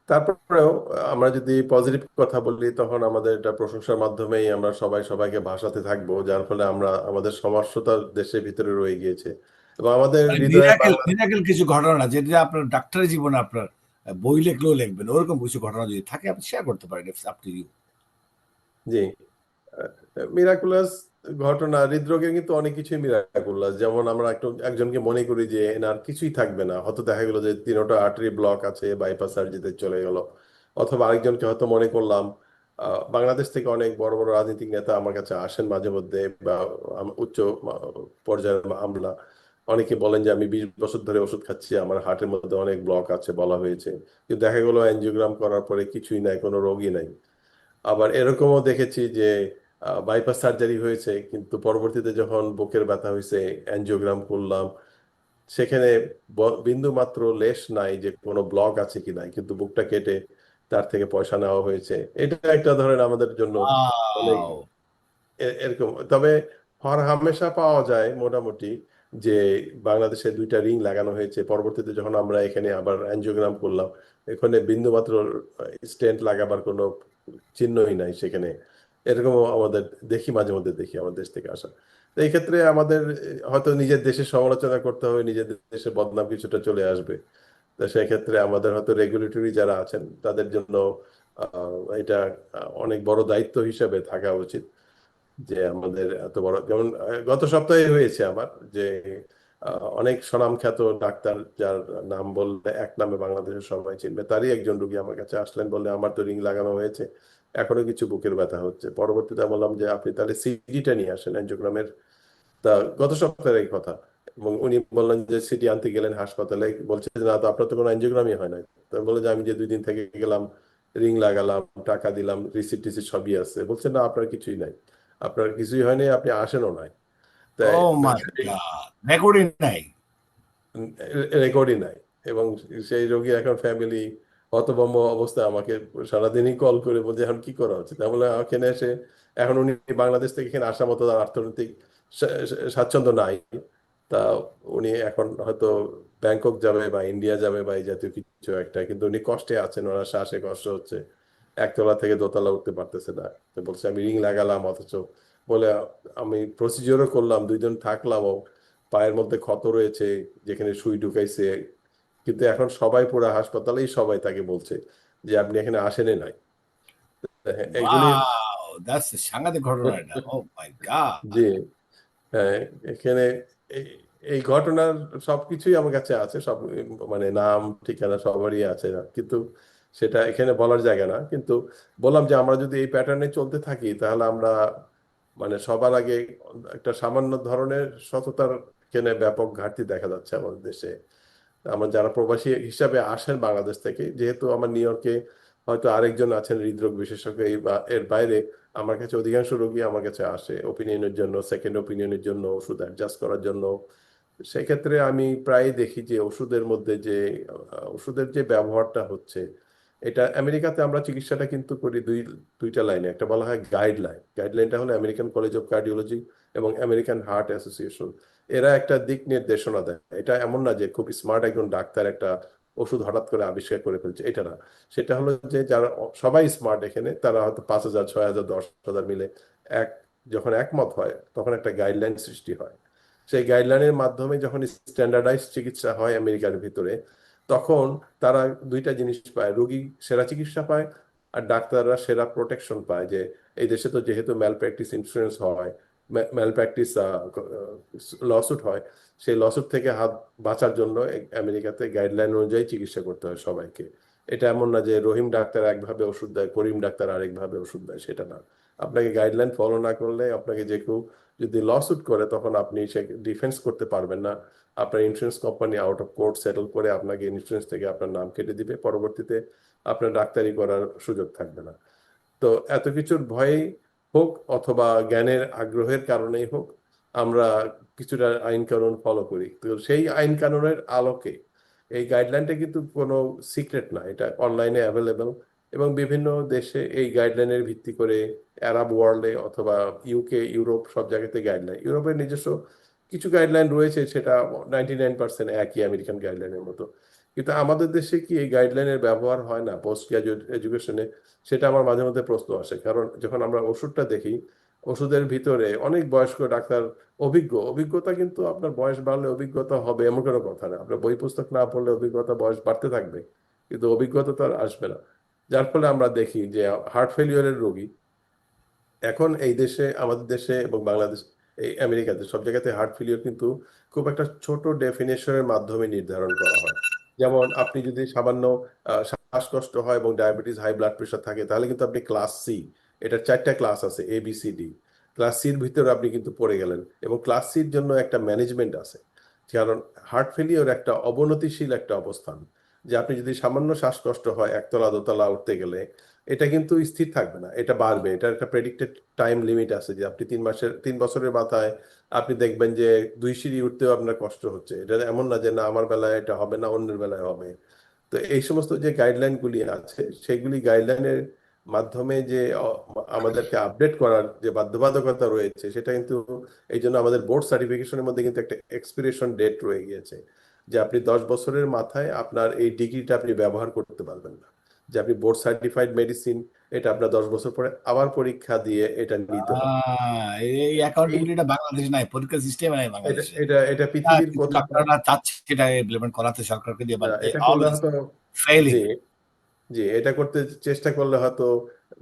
তারপরেও আমরা যদি পজিটিভ কথা বলি, তখন আমাদের এটা প্রশংসার মাধ্যমেই আমরা সবাই সবাইকে ভাসাতে থাকবো, যার ফলে আমরা আমাদের সমস্যাটা দেশের ভিতরে রয়ে গিয়েছে এবং আমাদের মানে হৃদয়ে মিরাকেল বাংলা। মিরাকেল কিছু ঘটনা না, যেটা আপনার ডাক্তারি জীবনে আপনার বই লিখলেও লিখবেন, ওরকম কিছু ঘটনা যদি থাকে আপনি শেয়ার করতে পারেন, ইটস আপ টু ইউ। জি, মিরাকুলাস ঘটনা, হৃদরোগের কিন্তু অনেক কিছুই মিরাকুলাস। যেমন আমরা একজনকে মনে করি যে এনার কিছুই থাকবে না, হয়তো দেখা গেলো যে 3টা আর্টারি ব্লক আছে, বাইপাস সার্জারিতে চলে গেল। অথবা আরেকজনকে হয়তো মনে করলাম, বাংলাদেশ থেকে অনেক বড় বড় রাজনৈতিক নেতা আমার কাছে আসেন মাঝে মধ্যে, বা উচ্চ পর্যায়ের আমলা, অনেকে বলেন যে আমি 20 বছর ধরে ওষুধ খাচ্ছি, আমার হার্টের মধ্যে অনেক ব্লক আছে বলা হয়েছে, কিন্তু দেখা গেলো অ্যানজিওগ্রাম করার পরে কিছুই নাই, কোনো রোগী নাই। আবার এরকমও দেখেছি যে বাইপাস সার্জারি হয়েছে, কিন্তু পরবর্তীতে যখন বুকের ব্যথা হয়েছে, অ্যানজিওগ্রাম করলাম, সেখানে বিন্দু মাত্র লেশ নাই যে কোনো ব্লক আছে কি নাই, কিন্তু বুকটা কেটে তার থেকে পয়সা নেওয়া হয়েছে। এটা একটা ধরেন আমাদের জন্য অনেক ওয়াও! এরকম। তবে হর হামেশা পাওয়া যায় মোটামুটি যে বাংলাদেশে 2টা রিং লাগানো হয়েছে, পরবর্তীতে যখন আমরা এখানে আবার অ্যানজিওগ্রাম করলাম, এখানে বিন্দুমাত্র স্টেন্ট লাগাবার কোনো চিহ্নই নাই সেখানে। এরকমও আমাদের দেখি, মাঝে মধ্যে দেখি আমাদের দেশ থেকে আসা। তো এই ক্ষেত্রে আমাদের হয়তো নিজের দেশের সমালোচনা করতে হবে, নিজের দেশের বদনাম কিছুটা চলে আসবে। তো সেক্ষেত্রে আমাদের হয়তো রেগুলেটরি যারা আছেন তাদের জন্য এটা অনেক বড় দায়িত্ব হিসেবে থাকা উচিত, যে আমাদের এত বড়, যেমন গত সপ্তাহে হয়েছে আমার, যে অনেক স্বনামখ্যাত ডাক্তার, যার নাম বললে এক নামে বাংলাদেশের সবাই চিনবে, তারই একজন রুগী আমার কাছে আসলেন, বললে আমার তো রিং লাগানো হয়েছে, এখনো কিছু বুকের ব্যথা হচ্ছে। পরবর্তীতে বললাম যে আপনি তাহলে সিডিটা নিয়ে আসেন অ্যানজিওগ্রামের। তা গত সপ্তাহের এই কথা। এবং উনি বললেন যে সিটি আনতে গেলেন হাসপাতালে, বলছে যে না তো আপনার তো কোনো এনজিওগ্রামই হয় না। তো আমি বললাম যে আমি যে 2 দিন থেকে গেলাম, রিং লাগালাম, টাকা দিলাম, রিসিট টিসিট সবই আছে। বলছে না আপনার কিছুই নাই, আপনার কিছুই হয়নি, আপনি আসেনও নাই। তাই ও মাই গড, রেকর্ডিং নাই। রেকর্ডই নাই। এবং সেই রোগী এখন ফ্যামিলি হতভম্ব অবস্থায় আমাকে সারাদিনই কল করে বলছে এখন কি করা হচ্ছে। তাহলে এখানে এসে এখন উনি বাংলাদেশ থেকে এখানে আসার মতো তার অর্থনৈতিক স্বাচ্ছন্দ্য নাই। তা উনি এখন হয়তো ব্যাংকক যাবে বা ইন্ডিয়া যাবে বা এই জাতীয় কিছু একটা, কিন্তু উনি কষ্টে আছেন, ওনার শ্বাসে কষ্ট হচ্ছে, একতলা থেকে দোতলা উঠতে পারতেছে না। তো বলছে আমি রিং লাগালাম, অথচ বলে আমি প্রসিজিওরও করলাম, 2 দিন থাকলামও, পায়ের মধ্যে ক্ষত রয়েছে যেখানে সুই ঢুকাইছে, কিন্তু এখন সবাই পুরো হাসপাতালেই সবাই তাকে বলছে যে আপনি এখানে আসেনই নাই। এগুলি ওয়াও, দ্যাটস সাংঘাতিক ঘটনা এটা। ও মাই জি, গড। হ্যাঁ, এখানে এই এই ঘটনার সবকিছুই আমার কাছে আছে, সব মানে নাম ঠিকানা সবারই আছে, কিন্তু সেটা এখানে বলার জায়গা না। কিন্তু বললাম যে আমরা যদি এই প্যাটার্নে চলতে থাকি তাহলে আমরা মানে সবার আগে একটা সামান্য ধরনের সততার এখানে ব্যাপক ঘাটতি দেখা যাচ্ছে আমাদের দেশে। আমার যারা প্রবাসী হিসাবে আসেন বাংলাদেশ থেকে, যেহেতু আমার নিউ ইয়র্কে হয়তো আরেকজন আছেন হৃদরোগ বিশেষজ্ঞ, এই বা এর বাইরে আমার কাছে অধিকাংশ রোগী আমার কাছে আসে ওপিনিয়নের জন্য, সেকেন্ড ওপিনিয়নের জন্য, ওষুধ অ্যাডজাস্ট করার জন্য। সেক্ষেত্রে আমি প্রায় দেখি যে ওষুধের মধ্যে যে ওষুধের যে ব্যবহারটা হচ্ছে, এটা আমেরিকাতে আমরা চিকিৎসাটা কিন্তু করি দুইটা লাইনে। একটা বলা হয় গাইডলাইন, গাইডলাইনটা হলো আমেরিকান কলেজ অফ কার্ডিওলজি এবং আমেরিকান হার্ট অ্যাসোসিয়েশন। এরা একটা দিক নির্দেশনা দেয়। এটা এমন না যে খুব স্মার্ট একজন ডাক্তার একটা ওষুধ হঠাৎ করে আবিষ্কার করে ফেলছে, এটা না। সেটা হলো যে যারা সবাই স্মার্ট এখানে, তারা হয়তো 5,000 6,000 10,000 মিলে এক যখন একমত হয় তখন একটা গাইডলাইন সৃষ্টি হয়। সেই গাইডলাইনের মাধ্যমে যখন স্ট্যান্ডার্ডাইজ চিকিৎসা হয় আমেরিকার ভিতরে, তখন তারা দুইটা জিনিস পায়, রোগী সেরা চিকিৎসা পায় আর ডাক্তাররা সেরা প্রোটেকশন পায়। যে এই দেশে তো যেহেতু ম্যাল প্র্যাকটিস ইন্স্যুরেন্স হয়, ম্যাল প্র্যাকটিস লসুট হয়, সেই লসুট থেকে হাত বাঁচার জন্য আমেরিকাতে গাইডলাইন অনুযায়ী চিকিৎসা করতে হয় সবাইকে। এটা এমন না যে রহিম ডাক্তার একভাবে ওষুধ দেয়, করিম ডাক্তার আরেকভাবে ওষুধ দেয়, সেটা না। আপনাকে গাইডলাইন ফলো না করলে আপনাকে যে কেউ যদি লসুট করে তখন আপনি সে ডিফেন্স করতে পারবেন না। আপনার insurance company out of court settle করে আপনাকে ইন্স্যুরেন্স থেকে আপনার নাম কেটে দিবে, পরবর্তীতে আপনার ডাক্তারি করার সুযোগ থাকবে না। তো এত কিছুর ভয়েই হোক অথবা জ্ঞানের আগ্রহের কারণেই হোক, আমরা কিছুটা আইন কানুন ফলো করি। তো সেই আইন কানুনের আলোকে এই গাইডলাইনটা কিন্তু কোনো সিক্রেট না, এটা অনলাইনে অ্যাভেলেবেল। এবং বিভিন্ন দেশে এই গাইডলাইনের ভিত্তি করে আরব ওয়ার্ল্ডে অথবা ইউকে, ইউরোপ সব জায়গাতে গাইডলাইন, ইউরোপের নিজস্ব কিছু গাইডলাইন রয়েছে, সেটা 99% একই আমেরিকান গাইডলাইনের মতো। কিন্তু আমাদের দেশে কি এই গাইডলাইনের ব্যবহার হয় না পোস্ট গ্রাজুয়েট এডুকেশনে? সেটা আমার মাঝে মধ্যে প্রশ্ন আসে। কারণ যখন আমরা ওষুধটা দেখি, ওষুধের ভিতরে অনেক বয়স্ক ডাক্তার, অভিজ্ঞতা কিন্তু আপনার বয়স বাড়লে অভিজ্ঞতা হবে এমন কোনো কথা না। আপনার বই পুস্তক না পড়লে অভিজ্ঞতা বয়স বাড়তে থাকবে, কিন্তু অভিজ্ঞতা তো আর আসবে না। যার ফলে আমরা দেখি যে হার্ট ফেলিওরের রোগী এখন এই দেশে, আমাদের দেশে এবং বাংলাদেশ, এই আমেরিকাতে সব জায়গাতে হার্ট ফেলিওর কিন্তু খুব একটা ছোট ডেফিনেশনের মাধ্যমে নির্ধারণ করা হয়। যেমন আপনি যদি সামান্য শ্বাসকষ্ট হয় এবং ডায়াবেটিস, হাই ব্লাড প্রেশার থাকে, তাহলে কিন্তু আপনি ক্লাস সি, এটার 4টা ক্লাস আছে, ABCD। ক্লাস সির ভিতরে আপনি কিন্তু পড়ে গেলেন, এবং ক্লাস সির জন্য একটা ম্যানেজমেন্ট আছে। কারণ হার্ট ফেলিওর একটা অবনতিশীল একটা অবস্থান, যে আপনি যদি সামান্য শ্বাসকষ্ট হয় একতলা দোতলা উঠতে গেলে, এটা কিন্তু স্থির থাকবে না, এটা বাড়বে। এটার একটা প্রেডিক্টেড টাইম লিমিট আছে, যে আপনি 3 বছরের মাথায় আপনি দেখবেন যে 2 সিঁড়ি উঠতেও আপনার কষ্ট হচ্ছে। এটা এমন না যে না আমার বেলায় এটা হবে না, অন্যের বেলায় হবে। তো এই সমস্ত যে গাইডলাইন গুলি আছে, সেগুলি গাইডলাইনের মাধ্যমে যে আমাদেরকে আপডেট করার যে বাধ্যবাধকতা রয়েছে, সেটা কিন্তু এই জন্য আমাদের বোর্ড সার্টিফিকেশনের মধ্যে কিন্তু একটা এক্সপিরেশন ডেট রয়ে গিয়েছে, যে আপনি 10 বছরের মাথায় আপনার এই ডিগ্রিটা আপনি ব্যবহার করতে পারবেন না। যে আপনি বোর্ড সার্টিফাইড মেডিসিন, এটা আপনার 10 বছর পরে আবার পরীক্ষা দিয়ে এটা নিতে হবে। এই এই অ্যাকাউন্টেবিলিটি বাংলাদেশ নাই, পরীক্ষা সিস্টেম নাই এটা বাংলাদেশে। এটা এটা পৃথিবীর কিছু কোথাও ডাক্তাররা চাচ্ছে এটা ইমপ্লিমেন্ট করাতে সরকারকে দিয়ে, না। বাট দে এটা করলে অলওয়েজ হয়তো, জি, ফেইলিং। জি, এটা করতে চেষ্টা করলে হয়তো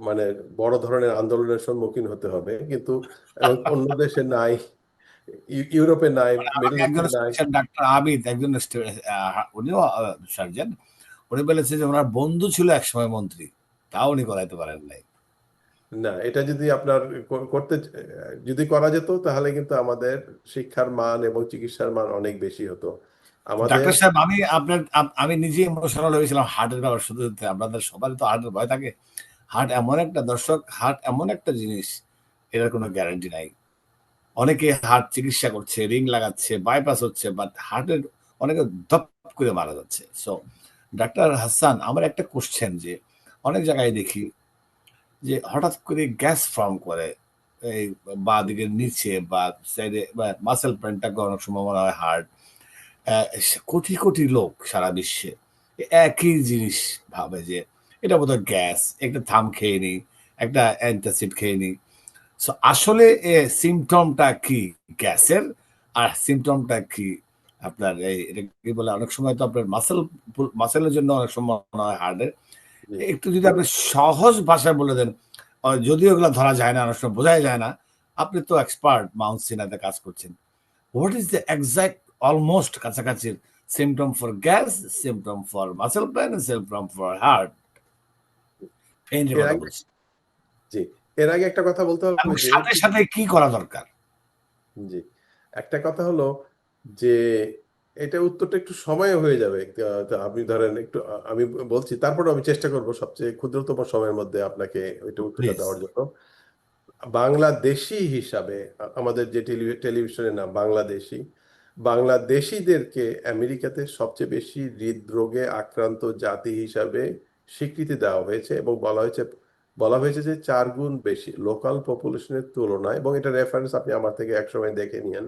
মানে বড় ধরনের আন্দোলনের সম্মুখীন হতে হবে, কিন্তু এবং অন্য দেশে নাই, ইউরোপে নাই, আমাকে মিডল একজন ইস্টে নাই। স্পেশাল ডাক্তার আবিদ, একজন উনিও সার্জন, উনি বলেছে যে ওনার বন্ধু ছিল একসময় মন্ত্রী, তাও উনি করাইতে পারেন নাই। না, এটা যদি আপনার করতে যদি করা যেত তাহলে কিন্তু আমাদের শিক্ষার মান এবং চিকিৎসার মান অনেক বেশি হতো আমাদের। ডাক্তার সাহেব, আমি আপনার আমি নিজে ইমোশনাল হয়েছিলাম হার্টের ব্যাপার শুধু আপনাদের সবারই তো হার্টের ভয় থাকে। হার্ট এমন একটা দর্শক, হার্ট এমন একটা জিনিস, এটার কোনো গ্যারান্টি নাই। অনেকে হার্ট চিকিৎসা করছে, রিং লাগাচ্ছে, বাইপাস হচ্ছে, বাট হার্টের অনেকে ধপ করে মারা যাচ্ছে। সো ডাক্তার হাসান, আমার একটা কোশ্চেন, যে অনেক জায়গায় দেখি যে হঠাৎ করে গ্যাস ফর্ম করে এই বা দিকের নিচে বা সাইডে, বা মাসেল পেনটাকে অনেক সময় মনে হয় হার্ট। কোটি কোটি লোক সারা বিশ্বে একই জিনিস ভাবে যে এটা বোধহয় গ্যাস, একটা থাম খেয়ে নি, একটা অ্যান্টাসিড খেয়ে নি। সো আসলে সিমটমটা কি গ্যাসের, আর সিমটমটা কি আপনার এই এটা কি বলে, অনেক সময় তো আপনার মাসেলের জন্য অনেক সময় মনে হয় হার্টের। জি। একটু যদি আপনি সহজ ভাষায় বলে দেন, যদিও এগুলো ধরা যায় না, অনেক সময় বোঝাই যায় না, আপনি তো এক্সপার্ট, মাউন্ট সিনাতে কাজ করছেন। What is the exact, almost কাছাকাছি symptom for gas, symptom for muscle pain, symptom for heart পেইনের এর কথা আগে বলছি, জি এর আগে একটা কথা বলতে এবং হবে যে সাথে সাথে কি করা দরকার? জি একটা কথা হলো যে এটা উত্তরটা একটু সময় হয়ে যাবে। তো আপনি ধরেন একটু আমি বলছি, তারপরে আমি চেষ্টা করব সবচেয়ে ক্ষুদ্রতম সময়ের মধ্যে আপনাকে ওইটা উত্তরটা প্লিজ। দেওয়ার জন্য। বাংলাদেশি হিসাবে আমাদের যে টেলিভিশনের নাম বাংলাদেশি, বাংলাদেশিদেরকে আমেরিকাতে সবচেয়ে বেশি হৃদরোগে আক্রান্ত জাতি হিসাবে স্বীকৃতি দেওয়া হয়েছে এবং বলা হয়েছে যে 4 গুণ বেশি লোকাল পপুলেশনের তুলনায়। এবং এটা রেফারেন্স আপনি আমার থেকে একসময় দেখে নিয়েন।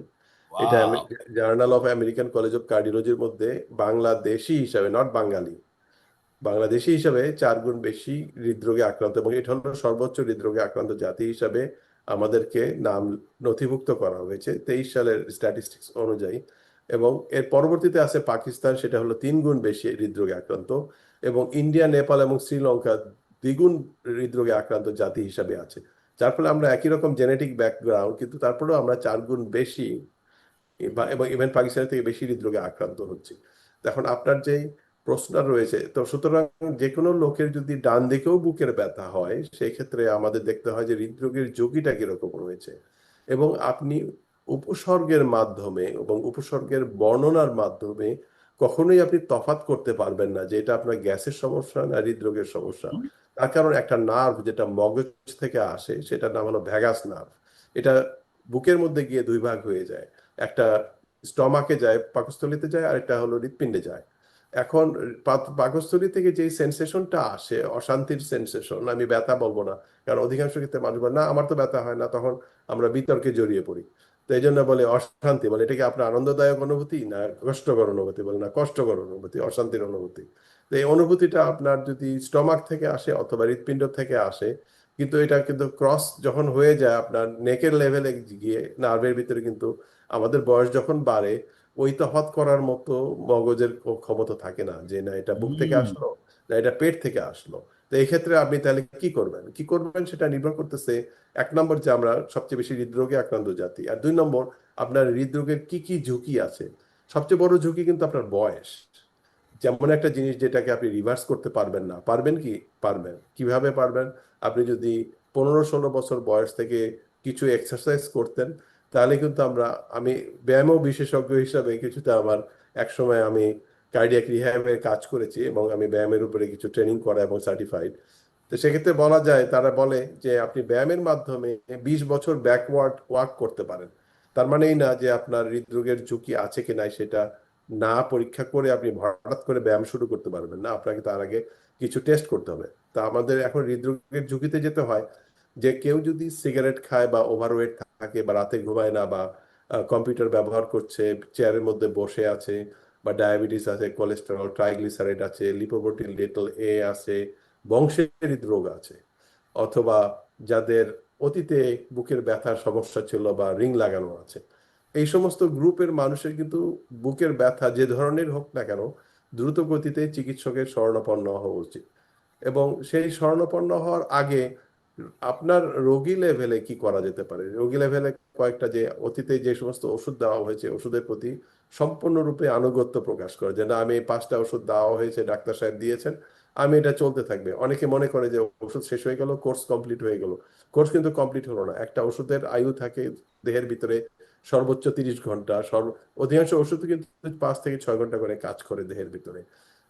এটা wow. Journal of American college of কার্ডিওলজির মধ্যে বাংলাদেশি হিসাবে, নট বাঙালি, বাংলাদেশি হিসাবে 4 গুণ বেশি হৃদরোগে আক্রান্ত, এবং এটা হলো সর্বোচ্চ হৃদরোগে আক্রান্ত জাতি হিসাবে আমাদেরকে নাম নথিভুক্ত করা হয়েছে 23 সালের স্ট্যাটিস্টিক্স অনুযায়ী। এবং এর পরবর্তীতে আছে পাকিস্তান, সেটা হলো 3 গুণ বেশি হৃদরোগে আক্রান্ত, এবং ইন্ডিয়া, নেপাল এবং শ্রীলঙ্কা 2 গুণ হৃদরোগে আক্রান্ত জাতি হিসাবে আছে। যার ফলে আমরা একই রকম জেনেটিক ব্যাকগ্রাউন্ড, কিন্তু তারপরেও আমরা 4 গুণ বেশি এবং ইভেন পাকিস্তানের থেকে বেশি হৃদরোগে আক্রান্ত হচ্ছে। তো এখন আপনার যেই প্রশ্ন রয়েছে, তো সুতরাং যে কোনো লোকের যদি ডান দিকেও বুকের ব্যথা হয়, সেই ক্ষেত্রে আমাদের দেখতে হয় যে হৃদরোগের ঝুঁকিটা কিরকম রয়েছে। এবং আপনি উপসর্গের মাধ্যমে এবং উপসর্গের বর্ণনার মাধ্যমে কখনোই আপনি তফাৎ করতে পারবেন না যে এটা আপনার গ্যাসের সমস্যা না হৃদরোগের সমস্যা। তার কারণ একটা নার্ভ যেটা মগজ থেকে আসে, সেটার নাম হলো ভ্যাগাস নার্ভ। এটা বুকের মধ্যে গিয়ে 2 ভাগ হয়ে যায়, একটা স্টমাকে যায়, পাকস্থলীতে যায়, আর একটা হলো হৃৎপিণ্ডে যায়। এখন পাকস্থলী থেকে যে সেন্সেশনটা আসে, অশান্তির সেন্সেশন, আমি ব্যথা বলবো না, কারণ অধিকাংশ ক্ষেত্রে মানুষ বলে না আমার তো ব্যথা হয় না, তখন আমরা বিতর্কে জড়িয়ে পড়ি। তো এই জন্য বলে অশান্তি, বলে এটা কি আপনার আনন্দদায়ক অনুভূতি না কষ্টকর অনুভূতি, বলে না কষ্টকর অনুভূতি, অশান্তির অনুভূতি। তো এই অনুভূতিটা আপনার যদি স্টমাক থেকে আসে অথবা হৃৎপিণ্ড থেকে আসে, কিন্তু এটা কিন্তু ক্রস যখন হয়ে যায় আপনার নেকের লেভেলে গিয়ে নার্ভের ভিতরে, কিন্তু আমাদের বয়স যখন বাড়ে ওই তফাৎ করার মতো মগজের ক্ষমতা থাকে না যে না এটা বুক থেকে আসলো না এটা পেট থেকে আসলো। তো এই ক্ষেত্রে আপনি তাহলে কি করবেন সেটা নির্ভর করতেছে 1 নম্বর যে আমরা সবচেয়ে বেশি হৃদরোগে আক্রান্ত জাতি, আর 2 নম্বর আপনার হৃদরোগের কি কি ঝুঁকি আছে। সবচেয়ে বড় ঝুঁকি কিন্তু আপনার বয়স। যেমন একটা জিনিস যেটাকে আপনি রিভার্স করতে পারবেন না, পারবেন কি? পারবেন। কিভাবে পারবেন? আপনি যদি 15-16 বছর বয়স থেকে কিছু এক্সারসাইজ করতেন, তাহলে কিন্তু আমি ব্যায়ামও বিশেষজ্ঞ হিসাবে কিছুটা আমার একসময় আমি কার্ডিয়াক রিহ্যাবের কাজ করেছি এবং আমি ব্যায়ামের উপরে কিছু ট্রেনিং করা এবং সার্টিফাইড। তো সেক্ষেত্রে বলা যায়, তারা বলে যে আপনি ব্যায়ামের মাধ্যমে 20 বছর ব্যাকওয়ার্ড ওয়ার্ক করতে পারেন। তার মানে এই না যে আপনার হৃদরোগের ঝুঁকি আছে কি নাই সেটা না পরীক্ষা করে আপনি হঠাৎ করে ব্যায়াম শুরু করতে পারবেন না, আপনাকে তার আগে কিছু টেস্ট করতে হবে। তা আমাদের এখন হৃদরোগের ঝুঁকিতে যেতে হয় যে কেউ যদি সিগারেট খায় বা ওভারওয়েট থাকে বা রাতে ঘুমায় না বা কম্পিউটার ব্যবহার করছে, চেয়ারের মধ্যে বসে আছে, বা ডায়াবেটিস আছে, কোলেস্টেরল, ট্রাইগ্লিসারাইড আছে, লিপোপ্রোটিন লিটল এ আছে, বংশের হৃদরোগ আছে, অথবা যাদের অতীতে বুকের ব্যথার সমস্যা ছিল বা রিং লাগানো আছে, এই সমস্ত গ্রুপের মানুষের কিন্তু বুকের ব্যথা যে ধরনের হোক না কেন দ্রুত গতিতে চিকিৎসকের শরণাপন্ন হওয়া উচিত। এবং সেই শরণাপন্ন হওয়ার আগে আপনার রোগী লেভেলে কি করা যেতে পারে, রোগী লেভেলে কয়েকটা, যে অতীতে যে সমস্ত ওষুধ দেওয়া হয়েছে ওষুধের প্রতি সম্পূর্ণরূপে আনুগত্য প্রকাশ করে, যে না আমি এই 5টা ওষুধ দেওয়া হয়েছে, ডাক্তার সাহেব দিয়েছেন, আমি এটা চলতে থাকবে। অনেকে মনে করে যে ওষুধ শেষ হয়ে গেল, কোর্স কমপ্লিট হয়ে গেল। কোর্স কিন্তু কমপ্লিট হলো না। একটা ওষুধের আয়ু থাকে দেহের ভিতরে সর্বোচ্চ 30 ঘন্টা, অধিকাংশ ওষুধ কিন্তু 5 থেকে 6 ঘন্টা করে কাজ করে দেহের ভিতরে।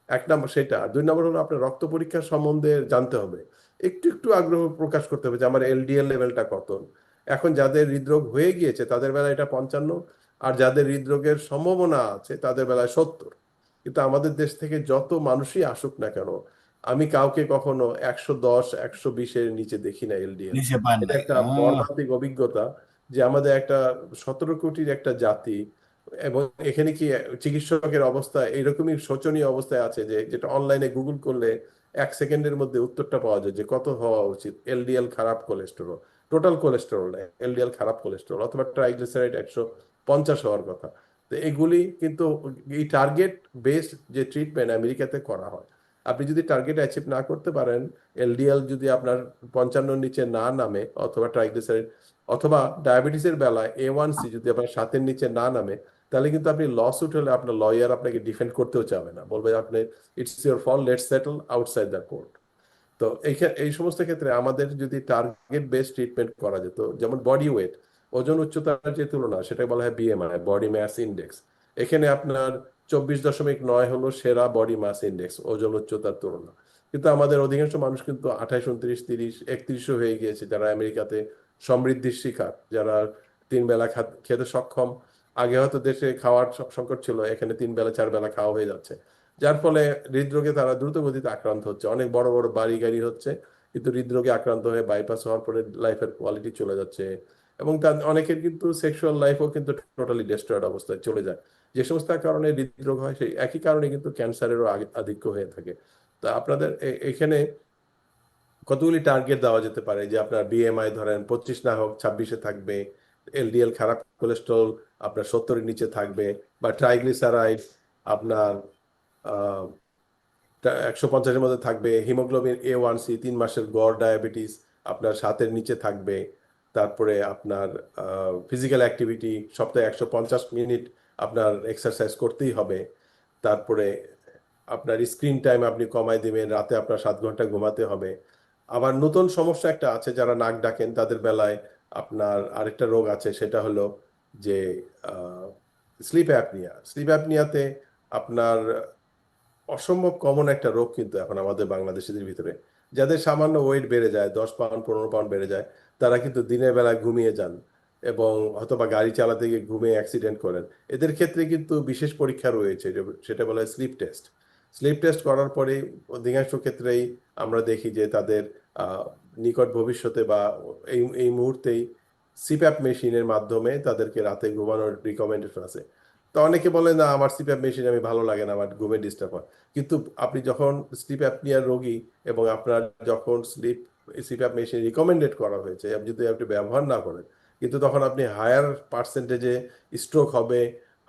এক নম্বর সেটা। আর 2 নম্বর হলো আপনার রক্ত পরীক্ষার সম্বন্ধে জানতে হবে, একটু একটু আগ্রহ প্রকাশ করতে হবে যে আমার এলডিএল লেভেলটা কত। এখন যাদের হৃদরোগ হয়ে গিয়েছে তাদের বেলায় এটা 55, আর যাদের হৃদরোগের সম্ভাবনা আছে তাদের বেলায় 70। কিন্তু আমাদের দেশ থেকে যত মানুষই আসুক না কেন, আমি কাউকে কখনো 110 120-এর নিচে দেখি না এলডিএল। নিচে পান এটা নাই। একটা মর্মান্তিক অভিজ্ঞতা যে আমাদের একটা 17 কোটির একটা জাতি, এবং এখানে কি চিকিৎসকের অবস্থা এরকমই শোচনীয় অবস্থায় আছে যে যেটা অনলাইনে গুগল করলে 1 সেকেন্ডের মধ্যে উত্তরটা পাওয়া যায় যে কত হওয়া উচিত এলডিএল খারাপ কোলেস্টেরল, টোটাল কোলেস্টেরল না, এলডিএল খারাপ কোলেস্টেরল, অথবা ট্রাইগ্লিসারাইড 150 হওয়ার কথা। তো এগুলি কিন্তু এই টার্গেট বেসড যে ট্রিটমেন্ট আমেরিকাতে করা হয়, আপনি যদি টার্গেট অ্যাচিভ না করতে পারেন, এলডিএল যদি আপনার 55-র নিচে না নামে, অথবা ট্রাইগ্লিসারাইড, অথবা ডায়াবেটিসের বেলায় A1C যদি আপনার 7-এর নিচে না নামে, তাহলে কিন্তু আপনি লসুট হলে আপনার লয়ার আপনাকে ডিফেন্ড করতেও চাবে না, বলবে আপনি it's your fault, let's settle outside the court. তো এই সমস্ত ক্ষেত্রে আমাদের যদি টার্গেট বেস ট্রিটমেন্ট করা যেত, যেমন বডি ওয়েট, ওজন উচ্চতার যে তুলনা, সেটা বলা হয় বিএমআই, বডি মাস ইন্ডেক্স। এখানে আপনার 24.9 হলো সেরা বডি মাস ইন্ডেক্স ওজন উচ্চতার তুলনা। কিন্তু আমাদের অধিকাংশ মানুষ কিন্তু 28, 29, 30, 31 হয়ে গিয়েছে, যারা আমেরিকাতে সমৃদ্ধির শিকার, যারা 3 বেলা খেতে সক্ষম। আগে হয়তো দেশে খাওয়ার সংকট ছিল, এখানে 3 বেলা 4 বেলা খাওয়া হয়ে যাচ্ছে, যার ফলে হৃদরোগে তারা দ্রুত গতিতে আক্রান্ত হচ্ছে, অনেক বড় বড় বাড়ি গাড়ি হচ্ছে, কিন্তু হৃদরোগে আক্রান্ত হয়ে বাইপাস হওয়ার পরে লাইফের কোয়ালিটি চলে যাচ্ছে। এবং তার অনেকের কিন্তু সেক্সুয়াল লাইফও কিন্তু টোটালি ডিস্ট্রয়েড অবস্থায় চলে যায়। যে সমস্ত কারণে হৃদরোগ হয়, সেই একই কারণে কিন্তু ক্যান্সারেরও আধিক্য হয়ে থাকে। তো আপনাদের এখানে কতগুলি টার্গেট দেওয়া যেতে পারে যে আপনার বিএমআই ধরেন 25 না হোক 26-এ থাকবে, এলডিএল খারাপ কোলেস্ট্রল আপনার 70-এর নিচে থাকবে, বা ট্রাইগ্লিসারাইড আপনার 150-এর মধ্যে থাকবে, হিমোগ্লোবিন A1C 3 মাসের গড় ডায়াবেটিস আপনার 7-এর নিচে থাকবে। তারপরে আপনার ফিজিক্যাল অ্যাক্টিভিটি সপ্তাহে 150 মিনিট আপনার এক্সারসাইজ করতেই হবে। তারপরে আপনার স্ক্রিন টাইম আপনি কমাই দিবেন, রাতে আপনার 7 ঘন্টা ঘুমাতে হবে। আবার নতুন সমস্যা একটা আছে, যারা নাক ডাকেন তাদের বেলায় আপনার আরেকটা রোগ আছে, সেটা হলো যে স্লিপ অ্যাপনিয়া। স্লিপ অ্যাপনিয়াতে আপনার অসম্ভব কমন একটা রোগ কিন্তু এখন আমাদের বাংলাদেশিদের ভিতরে, যাদের সামান্য ওয়েট বেড়ে যায়, 10 পাউন্ড 15 পাউন্ড বেড়ে যায়, তারা কিন্তু দিনের বেলা ঘুমিয়ে যান, এবং অথবা গাড়ি চালাতে গিয়ে ঘুমিয়ে অ্যাক্সিডেন্ট করেন। এদের ক্ষেত্রে কিন্তু বিশেষ পরীক্ষা রয়েছে, সেটা বলা হয় স্লিপ টেস্ট। স্লিপ টেস্ট করার পরে অধিকাংশ ক্ষেত্রেই আমরা দেখি যে তাদের নিকট ভবিষ্যতে বা এই এই মুহূর্তেই সিপ্যাপ মেশিনের মাধ্যমে তাদেরকে রাতে ঘুমানোর রিকমেন্ডেশন আছে। তো অনেকে বলে না আমার সিপ্যাপ মেশিন আমি ভালো লাগে না, আমার ঘুমে ডিস্টার্ব হয়। কিন্তু আপনি যখন স্লিপ অ্যাপনিয়ার রোগী, এবং আপনার যখন সিপ্যাপ মেশিন রিকমেন্ডেড করা হয়েছে, আপনি যদি আপনি ব্যবহার না করেন, কিন্তু তখন আপনি হায়ার পার্সেন্টেজে স্ট্রোক হবে,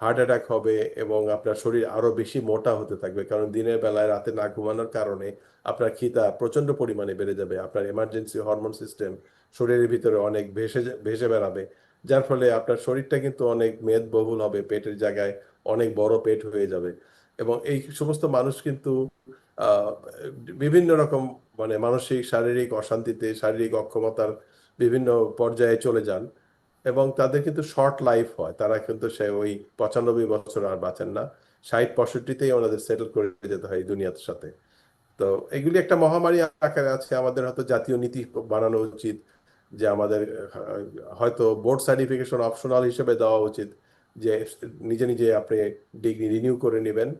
হার্ট অ্যাটাক হবে, এবং আপনার শরীর আরো বেশি মোটা হতে থাকবে, কারণ দিনের বেলায় রাতে না ঘুমানোর কারণে আপনার খিদা প্রচন্ড পরিমাণে বেড়ে যাবে, আপনার এমার্জেন্সি হরমোন সিস্টেম শরীরের ভিতরে অনেক ভেসে ভেসে বেড়াবে, যার ফলে আপনার শরীরটা কিন্তু অনেক মেদবহুল হবে, পেটের জায়গায় অনেক বড় পেট হয়ে যাবে। এবং এই সমস্ত মানুষ কিন্তু আহ, বিভিন্ন রকম মানে মানসিক শারীরিক অশান্তিতে, শারীরিক অক্ষমতার বিভিন্ন পর্যায়ে চলে যান, এবং তাদের কিন্তু শর্ট লাইফ হয়, তারা কিন্তু সে ওই 95 বছর আর বাঁচেন না, 60 65-তেই ওনাদের সেটেল করে যেতে হয় এই দুনিয়ার সাথে। তো এগুলি একটা মহামারী আকারে আছে, আমাদের হয়তো জাতীয় নীতি বানানো উচিত, যে আমাদের হয়তো বোর্ড সার্টিফিকেশন অপশনাল হিসেবে দেওয়া উচিত, যে নিজে নিজে আপনি ডিগ্রি রিনিউ করে নেবেন।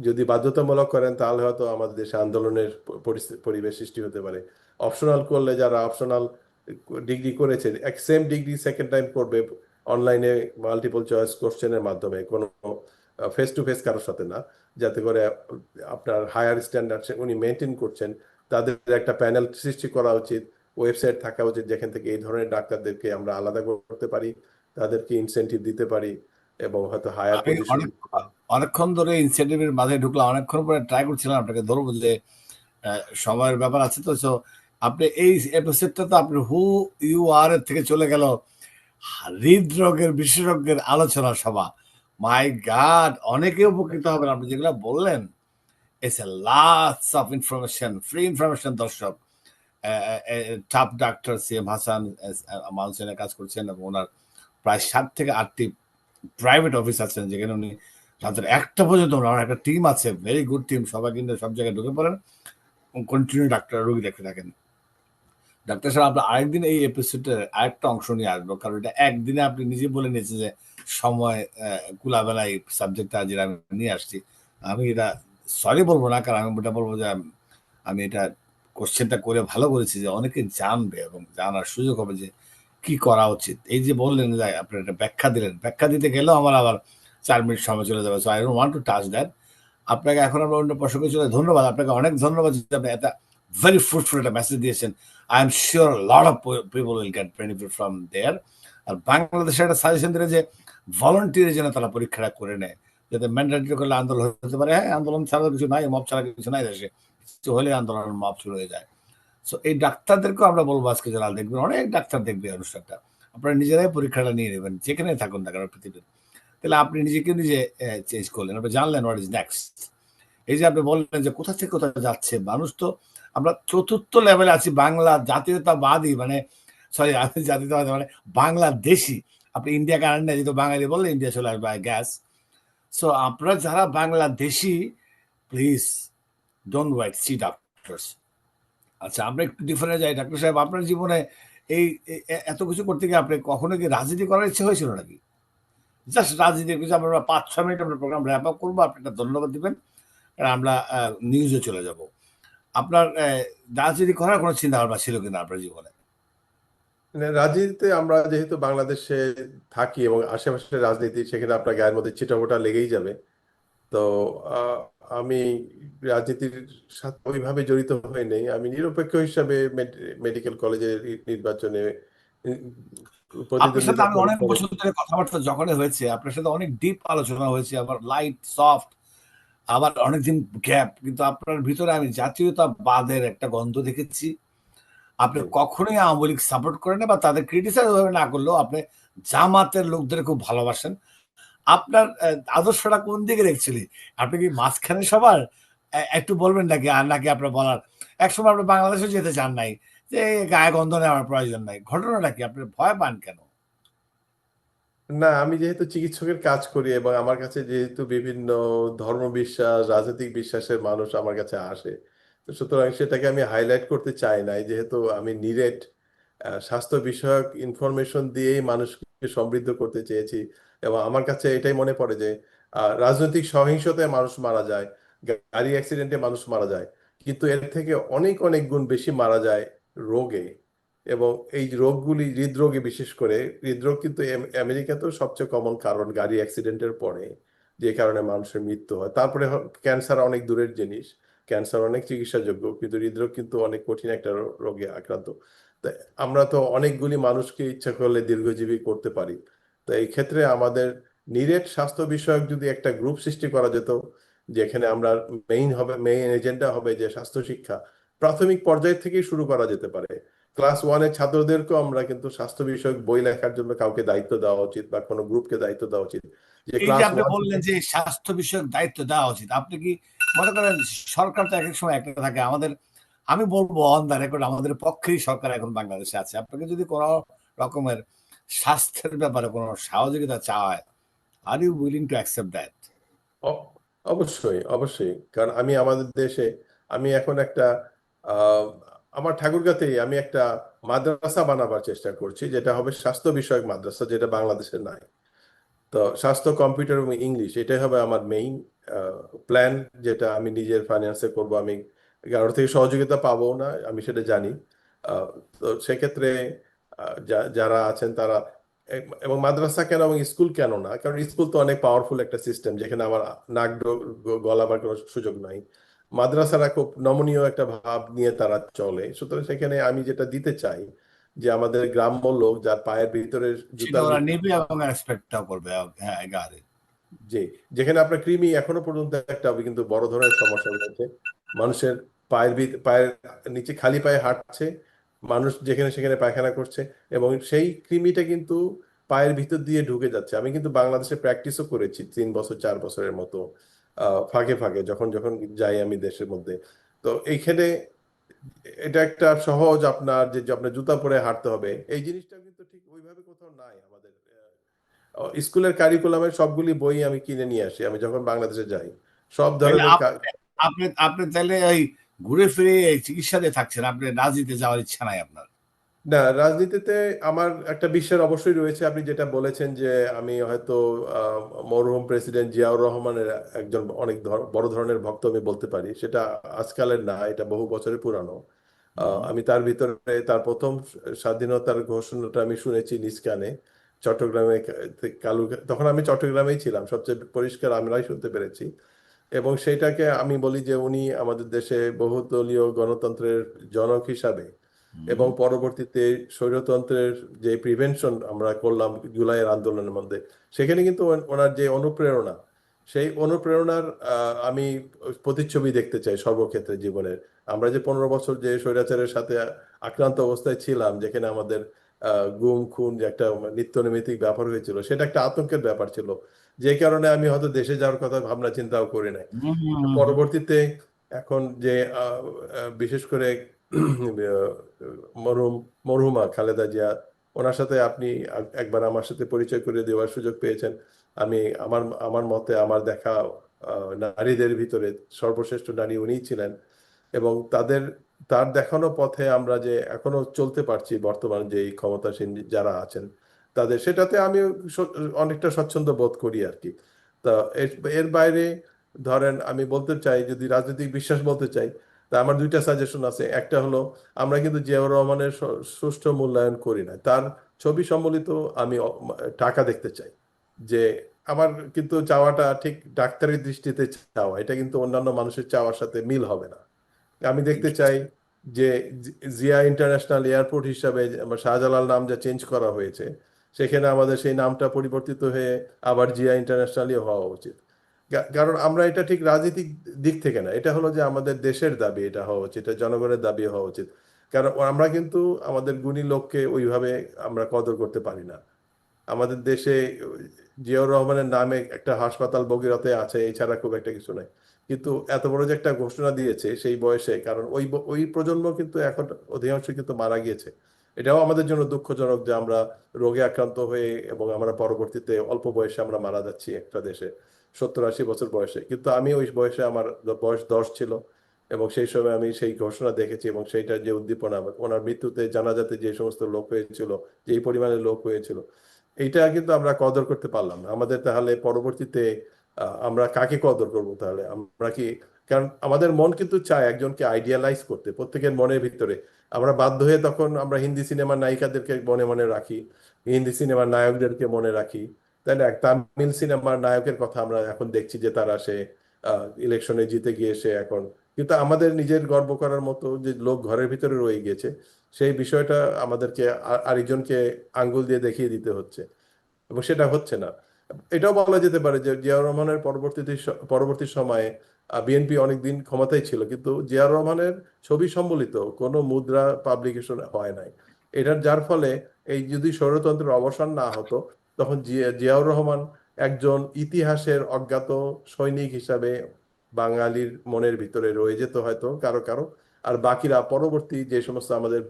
যদি বাধ্যতামূলক করেন তাহলে হয়তো আমাদের দেশে আন্দোলনের পরিবেশ সৃষ্টি হতে পারে। অপশনাল করলে যারা অপশনাল ডিগ্রি করেছে, এক সেম ডিগ্রি সেকেন্ড টাইম করবে অনলাইনে মাল্টিপল চয়েস কোশ্চেনের মাধ্যমে, কোনো ফেস টু ফেস কারোর সাথে না, যাতে করে আপনার হায়ার স্ট্যান্ডার্ড উনি মেনটেন করছেন। তাদের একটা প্যানেল সৃষ্টি করা উচিত, ওয়েবসাইট থাকা উচিত যেখান থেকে এই ধরনের ডাক্তারদেরকে আমরা আলাদা করতে পারি, তাদেরকে ইনসেনটিভ দিতে পারি, এবং হয়তো হায়ার আমি পজিশন। অনেকক্ষণ ধরে ইনসেন্টিভের মাঝে ঢুকলাম, অনেকক্ষণ পরে ট্রাই করছিলাম আপনাকে ধরবো যে সময়ের ব্যাপার আছে তো। সো আপনি এই এপিসোডটা তো আপনি হু ইউ আর এর থেকে চলে গেল হৃদরোগের বিশেষজ্ঞের আলোচনা সভা। মাই গাড, অনেকে উপকৃত হবেন আপনি যেগুলো বললেন। It's a lots of information, free information দর্শক। টপ ডাক্তার সিএম হাসান মানসিনে কাজ করছেন এবং ওনার প্রায় 7 থেকে 8টি প্রাইভেট অফিস আছেন যেখানে উনি রাতের 1টা পর্যন্ত ওনার একটা টিম আছে, ভেরি গুড টিম, সবাই কিন্তু সব জায়গায় ঢুকে পড়েন কন্টিনিউ ডাক্তার রোগী দেখতে থাকেন। ডাক্তার সাহেব আপনার আরেকদিন এই এপিসোডের আরেকটা অংশ নিয়ে আসবো, কারণ এটা একদিনে আপনি নিজে বলে নিয়েছেন যে সময় কুলাবেলা এই সাবজেক্টটা যেটা আমি নিয়ে আসছি। আমি এটা সরি বলবো না, কারণ আমি এটা বলবো যে আমি এটা কোশ্চেনটা করে ভালো করেছি যে অনেকে জানবে এবং জানার সুযোগ হবে যে কি করা উচিত। এই যে বললেন যে আপনার একটা ব্যাখ্যা দিলেন, ব্যাখ্যা দিতে গেলেও আমার আবার 4 মিনিট সময় চলে যাবে। So I don't want to touch that. আপনাকে এখন আমরা অন্য প্রসঙ্গে চলে ধন্যবাদ। আপনাকে অনেক ধন্যবাদ যে আপনি একটা ভেরি ফ্রুটফুল একটা মেসেজ দিয়েছেন। I am sure lot of people will get benefit from there. আর বাংলাদেশে একটা সাজেশন দিলে যে ভলান্টিয়ারের জন্য তারা পরীক্ষাটা করে নেয়, যাতে ম্যান্ডেটরি করলে আন্দোলন হতে পারে। হ্যাঁ, আন্দোলন ছাড়া কিছু নাই, মব ছাড়া কিছু নাই দেশে, কিছু হলে আন্দোলন মব শুরু হয়ে যায়। সো এই ডাক্তারদেরকেও আমরা বলবো আজকে যারা দেখবেন, অনেক ডাক্তার দেখবে অনুষ্ঠানটা, আপনারা নিজেরাই পরীক্ষাটা নিয়ে নেবেন যেখানে থাকুন না কেন পৃথিবীর। তাহলে আপনি নিজেকে নিজে চেঞ্জ করলেন, আপনি জানলেন হোয়াট ইজ নেক্সট। এই যে আপনি বললেন যে কোথা থেকে কোথায় যাচ্ছে মানুষ, তো আমরা চতুর্থ লেভেলে আছি বাংলা জাতীয়তাবাদী, মানে সরি আমি জাতীয়তাবাদী মানে বাংলাদেশি। আপনি ইন্ডিয়া কারেন্ট না, যেহেতু বাঙালি বললে ইন্ডিয়া চলে আসবে আই গ্যাস। সো আপনারা যারা Bangladeshi, please don't wait, see doctors. আচ্ছা, আমরা একটু ডিফারেন্ট যাই। ডাক্তার সাহেব, আপনার জীবনে এই এত কিছু করতে গিয়ে আপনি কখনো কি রাজনীতি করার ইচ্ছে হয়েছিল নাকি? জাস্ট রাজনীতির কিছু আমরা 5-6 মিনিট আমরা প্রোগ্রাম র্যাপ আপ করবো, আপনি একটা ধন্যবাদ দিবেন, আর আমরা নিউজে চলে যাব। আপনার রাজনীতি করার কোনো চিন্তা ভাবনা ছিল কিনা আপনার জীবনে? মানে রাজনীতিতে আমরা যেহেতু বাংলাদেশে থাকি এবং আশেপাশে রাজনীতি, সেখানে আপনার গায়ের মধ্যে ছিটাফোটা লেগেই যাবে। তো আহ, আমি রাজনীতির সাথে ওইভাবে জড়িত হয়ে নেই। আমি নিরপেক্ষ হিসাবে মেডিকেল কলেজের নির্বাচনে উম, আপনার সাথে প্রতিদ্বন্দ্বিতা আমি অনেক করেছি। বছর ধরে কথাবার্তা যখনই হয়েছে, আপনার সাথে অনেক ডিপ আলোচনা হয়েছে, আবার লাইট সফট, আবার অনেকদিন গ্যাপ, কিন্তু আপনার ভিতরে আমি জাতীয়তাবাদের একটা গন্ধ দেখেছি। আপনি জি। কখনোই আওয়ামী লীগ সাপোর্ট করেন না, বা তাদের ক্রিটিসাইজ না করলেও আপনি জামাতের লোকদের খুব ভালোবাসেন। আপনার আদর্শটা কোন দিকে অ্যাকচুয়ালি? আপনি কি মাঝখানে সবার? একটু বলবেন নাকি? আর নাকি আপনার বলার একসময় আপনি বাংলাদেশে যেতে চান নাই, যে গায়ে গন্ধ নেওয়ার প্রয়োজন নাই। ঘটনাটা কি? আপনি ভয় পান কেন? না, আমি যেহেতু চিকিৎসকের কাজ করি এবং আমার কাছে যেহেতু বিভিন্ন ধর্ম বিশ্বাস, রাজনৈতিক বিশ্বাসের মানুষ আমার কাছে আসে, তো সুতরাং সেটাকে আমি হাইলাইট করতে চাই না। যেহেতু আমি নিরেট স্বাস্থ্য বিষয়ক ইনফরমেশন দিয়েই মানুষকে সমৃদ্ধ করতে চেয়েছি, এবং আমার কাছে এটাই মনে পড়ে যে রাজনৈতিক সহিংসতায় মানুষ মারা যায়, গাড়ি অ্যাক্সিডেন্টে মানুষ মারা যায়, কিন্তু এর থেকে অনেক অনেক গুণ বেশি মারা যায় রোগে। এবং এই রোগগুলি হৃদরোগে, বিশেষ করে হৃদরোগ কিন্তু আমেরিকাতেও সবচেয়ে কমন কারণ গাড়ি অ্যাক্সিডেন্টের পরে, যে কারণে মানুষের মৃত্যু হয়। তারপরে ক্যান্সার অনেক দূরের জিনিস, ক্যান্সার অনেক চিকিৎসাযোগ্য, কিন্তু হৃদরোগ কিন্তু অনেক কঠিন একটা রোগে আক্রান্ত। তাই আমরা তো অনেকগুলি মানুষকে ইচ্ছা করলে দীর্ঘজীবী করতে পারি। তো এই ক্ষেত্রে আমাদের নিরেট স্বাস্থ্য বিষয়ক যদি একটা গ্রুপ সৃষ্টি করা যেত, যেখানে আমরা মেইন এজেন্ডা হবে যে স্বাস্থ্য শিক্ষা প্রাথমিক পর্যায় থেকেই শুরু করা যেতে পারে। ক্লাস ওয়ানের ছাত্রদেরকেও আমরা কিন্তু স্বাস্থ্য বিষয়ক বই লেখার জন্য কাউকে দায়িত্ব দেওয়া উচিত, বা কোনো গ্রুপকে দায়িত্ব দেওয়া উচিত, যে এই যে ক্লাস আপনি ওয়ান থেকে। বললেন যে স্বাস্থ্য বিষয়ক দায়িত্ব দেওয়া উচিত, আপনি কি মনে করেন সরকার তো একেক সময় একটা থাকে, আমাদের আমি বলবো অন দ্য রেকর্ড আমাদের পক্ষেই সরকার এখন বাংলাদেশে আছে। আপনাকে যদি কোনো রকমের স্বাস্থ্যের ব্যাপারে কোনো সহযোগিতা চায়, are you willing to accept that? অ- অবশ্যই, অবশ্যই, কারণ আমি আমাদের দেশে, আমি এখন একটা আহ, আমার ঠাকুরগাঁতেই আমি একটা মাদ্রাসা বানাবার চেষ্টা করছি, যেটা হবে স্বাস্থ্য বিষয়ক মাদ্রাসা, যেটা বাংলাদেশে নাই। তো স্বাস্থ্য, কম্পিউটার এবং ইংলিশ, এটাই হবে আমার মেইন প্ল্যান, যেটা আমি নিজের ফাইন্যান্সে করব। আমি কারোর থেকে সহযোগিতা পাবো না, আমি সেটা জানি। আহ, তো সেক্ষেত্রে যারা আছেন তারা, এবং মাদ্রাসা কেন এবং স্কুল কেন না, কারণ স্কুল তো অনেক পাওয়ারফুল একটা সিস্টেম, যেখানে আমার গলাবার কোনো সুযোগ নাই। মাদ্রাসারা খুব নমনীয় একটা ভাব নিয়ে তারা চলে, সুতরাং সেখানে আমি যেটা দিতে চাই, যে আমাদের গ্রাম্য লোক যার পায়ের ভিতরে সেটা জুতার ওরা ভিতরে, নেবে এবং রেসপেক্টটাও করবে। হ্যাঁ, গাড়ি জি, যেখানে আপনার কৃমি এখনো পর্যন্ত একটা কিন্তু বড় ধরনের সমস্যা রয়েছে। মানুষের পায়ের নিচে খালি পায়ে হাঁটছে, মানুষ যেখানে সেখানে পায়খানা করছে, এবং সেই কৃমিটা কিন্তু পায়ের ভিতর দিয়ে ঢুকে যাচ্ছে। আমি কিন্তু বাংলাদেশে প্র্যাকটিসও করেছি 3 বছর 4 বছরের মতো। ফাঁকে ফাঁকে যখন যখন যাই আমি দেশের মধ্যে। তো এইখানে এটা একটা সহজ আপনার যে আপনার জুতা পরে হাঁটতে হবে, এই জিনিসটা কিন্তু ঠিক ওইভাবে কোথাও নাই আমাদের। স্কুলের কারিকুলামের সবগুলি বই আমি কিনে নিয়ে আসি আমি যখন বাংলাদেশে যাই, সব তাহলে ধরনের আপনি আপনি তাহলে ওই ঘুরে ফিরে এই চিকিৎসা দিয়ে থাকছেন, আপনি রাজনীতিতে যাওয়ার ইচ্ছা নাই আপনার? না, রাজনীতিতে আমার একটা বিশ্বাস অবশ্যই রয়েছে। আপনি যেটা বলেছেন যে আমি হয়তো আহ, মরহুম প্রেসিডেন্ট জিয়াউর রহমানের একজন অনেক বড় ধরনের ভক্ত আমি বলতে পারি, সেটা আজকালের না, এটা বহু বছরের পুরানো। আমি তার ভিতরে তার প্রথম স্বাধীনতার ঘোষণাটা আমি শুনেছি নিজ কানে চট্টগ্রামে। কালু, তখন আমি চট্টগ্রামেই ছিলাম, সবচেয়ে পরিষ্কার আমরাই শুনতে পেরেছি। এবং সেইটাকে আমি বলি যে উনি আমাদের দেশে বহুদলীয় গণতন্ত্রের জনক হিসাবে এবং পরবর্তীতে স্বৈরতন্ত্রের যে প্রিভেনশন আমরা করলাম জুলাইয়ের আন্দোলনের মধ্যে, সেখানে কিন্তু ওনার যে অনুপ্রেরণা, সেই অনুপ্রেরণার আমি প্রতিচ্ছবি দেখতে চাই সর্বক্ষেত্রে জীবনের। আমরা যে 15 বছর যে স্বৈরাচারের সাথে আক্রান্ত অবস্থায় ছিলাম, যেখানে আমাদের গুম খুন যে একটা নিত্য নৈমিত্তিক ব্যাপার হয়েছিল, সেটা একটা আতঙ্কের ব্যাপার ছিল, যে কারণে আমি হয়তো দেশে যাওয়ার কথা ভাবনা চিন্তাও করি নাই। পরবর্তীতে এখন যে বিশেষ করে মরহুম মরহুমা খালেদা জিয়া, ওনার সাথে আপনি একবার আমার সাথে পরিচয় করে দেওয়ার সুযোগ পেয়েছেন। আমি আমার আমার মতে আমার দেখা নারীদের ভিতরে সর্বশ্রেষ্ঠ নারী উনিই ছিলেন। এবং তার দেখানো পথে আমরা যে এখনো চলতে পারছি, বর্তমান যে ক্ষমতাসীন যারা আছেন তাদের, সেটাতে আমি অনেকটা স্বচ্ছন্দ বোধ করি আর কি। তা এর এর বাইরে ধরেন আমি বলতে চাই, যদি রাজনৈতিক বিশ্বাস বলতে চাই, তা আমার দুইটা সাজেশন আছে। একটা হলো, আমরা কিন্তু জিয়াউর রহমানের সুষ্ঠু মূল্যায়ন করি না, তার ছবি সম্বলিত আমি টাকা দেখতে চাই। যে আমার কিন্তু চাওয়াটা ঠিক ডাক্তারের দৃষ্টিতে চাওয়া, এটা কিন্তু অন্যান্য মানুষের চাওয়ার সাথে মিল হবে না। আমি দেখতে চাই যে জিয়া ইন্টারন্যাশনাল এয়ারপোর্ট হিসাবে আমার শাহজালাল নাম যা চেঞ্জ করা হয়েছে, সেখানে আমাদের সেই নামটা পরিবর্তিত হয়ে আবার জিয়া ইন্টারন্যাশনালই হওয়া উচিত। কারণ আমরা এটা ঠিক রাজনৈতিক দিক থেকে না, এটা হলো যে আমাদের দেশের দাবি, এটা হওয়া উচিত, এটা জনগণের দাবি হওয়া উচিত। কারণ আমরা কিন্তু আমাদের গুণী লোককে ওইভাবে আমরা কদর করতে পারি না। আমাদের দেশে জিয়াউর রহমানের নামে একটা হাসপাতাল বগুড়াতে আছে, এছাড়া খুব একটা কিছু নাই। কিন্তু এত বড় যে একটা ঘোষণা দিয়েছে সেই বয়সে, কারণ ওই প্রজন্ম কিন্তু এখন অধিকাংশ কিন্তু মারা গিয়েছে। এটাও আমাদের জন্য দুঃখজনক যে আমরা রোগে আক্রান্ত হয়ে এবং আমরা পরবর্তীতে অল্প বয়সে আমরা মারা যাচ্ছি একটা দেশে, 70-80 বছর বয়সে। কিন্তু আমি ওই বয়সে, আমার বয়স 10 ছিল, এবং সেই সময় আমি সেই ঘোষণা দেখেছি, এবং সেইটার যে উদ্দীপনা, ওনার মৃত্যুতে জানাজাতে যে সমস্ত লোক হয়েছিল, যেই পরিমাণে লোক হয়েছিল, এইটা কিন্তু আমরা কদর করতে পারলাম না। আমাদের তাহলে পরবর্তীতে আমরা কাকে কদর করব তাহলে? আমরা কি, কারণ আমাদের মন কিন্তু চায় একজনকে আইডিয়ালাইজ করতে, প্রত্যেকের মনের ভিতরে। আমরা বাধ্য হয়ে তখন আমরা হিন্দি সিনেমার নায়িকাদেরকে মনে মনে রাখি, হিন্দি সিনেমার নায়কদেরকে মনে রাখি, তাই না? তামিল সিনেমার নায়কের কথা আমরা এখন দেখছি যে তারা সে ইলেকশনে জিতে গিয়ে সে এখন, কিন্তু আমাদের নিজের গর্ব করার মতো যে লোক ঘরের ভিতরে রয়ে গিয়েছে, সেই বিষয়টা আমাদেরকে আরেকজনকে আঙ্গুল দিয়ে দেখিয়ে দিতে হচ্ছে, এবং সেটা হচ্ছে না। এটাও বলা যেতে পারে যে জিয়াউর রহমানের পরবর্তী সময়ে বিএনপি অনেকদিন ক্ষমতায় ছিল, কিন্তু জিয়াউর রহমানের ছবি সম্বলিত কোনো মুদ্রা পাবলিকেশন হয় নাই। যার ফলে এই যদি স্বৈরতন্ত্রের অবসান না হতো, তখন জিয়াউর রহমান একজন ইতিহাসের অজ্ঞাত সৈনিক হিসাবে বাঙালির মনের ভিতরে রয়ে যেত হয়তো কারো কারো। আর বাকিরা পরবর্তী যে সমস্ত আমাদের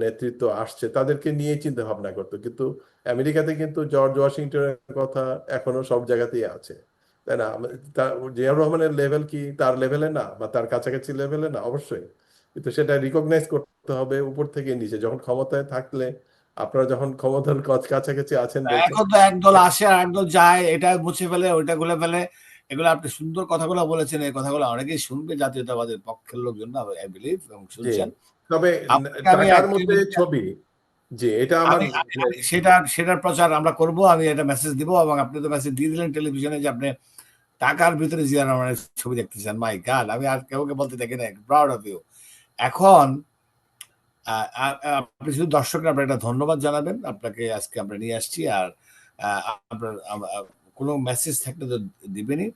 নেতৃত্ব আসছে তাদেরকে নিয়ে চিন্তা ভাবনা করতো। কিন্তু আমেরিকাতে কিন্তু জর্জ ওয়াশিংটনের কথা এখনো সব জায়গাতেই আছে, তাই না? জিয়াউর রহমানের লেভেল কি তার লেভেলে না, বা তার কাছাকাছি লেভেলে না? অবশ্যই। কিন্তু সেটা রিকগনাইজ করতে হবে উপর থেকে নিচে। যখন ক্ষমতায় থাকলে, আপনারা যখন ক্ষমতার কাছাকাছি আছেন বলছেন, এখন তো একদল আসে আর একদল যায়, এটা মুছে ফেলে ওইটা গুলে ফেলে। এগুলো আপনি সুন্দর কথাগুলো বলেছেন, এই কথাগুলো অনেকেই শুনবে জাতীয়তাবাদের পক্ষের লোকজন, আই বিলিভ, এবং যে শুনছেন। তবে আপনাকে আমি টাকার মধ্যে actually ছবি, যে এটা আমার আমি সেটার প্রচার আমরা করব। আমি এটা মেসেজ দিব, এবং আপনি তো মেসেজ দিয়ে দিলেন টেলিভিশনে যে আপনি টাকার ভিতরে জিয়া রহমানের ছবি দেখতে চান। মাই গড, আমি আর কাউকে বলতে দেখি না। Proud of you. এখন আপনি শুধু দর্শকরা আপনার একটা ধন্যবাদ জানাবেন, আপনাকে আজকে আমরা নিয়ে আসছি। আর আপনার কোনো মেসেজ থাকলে তো দিবেনই।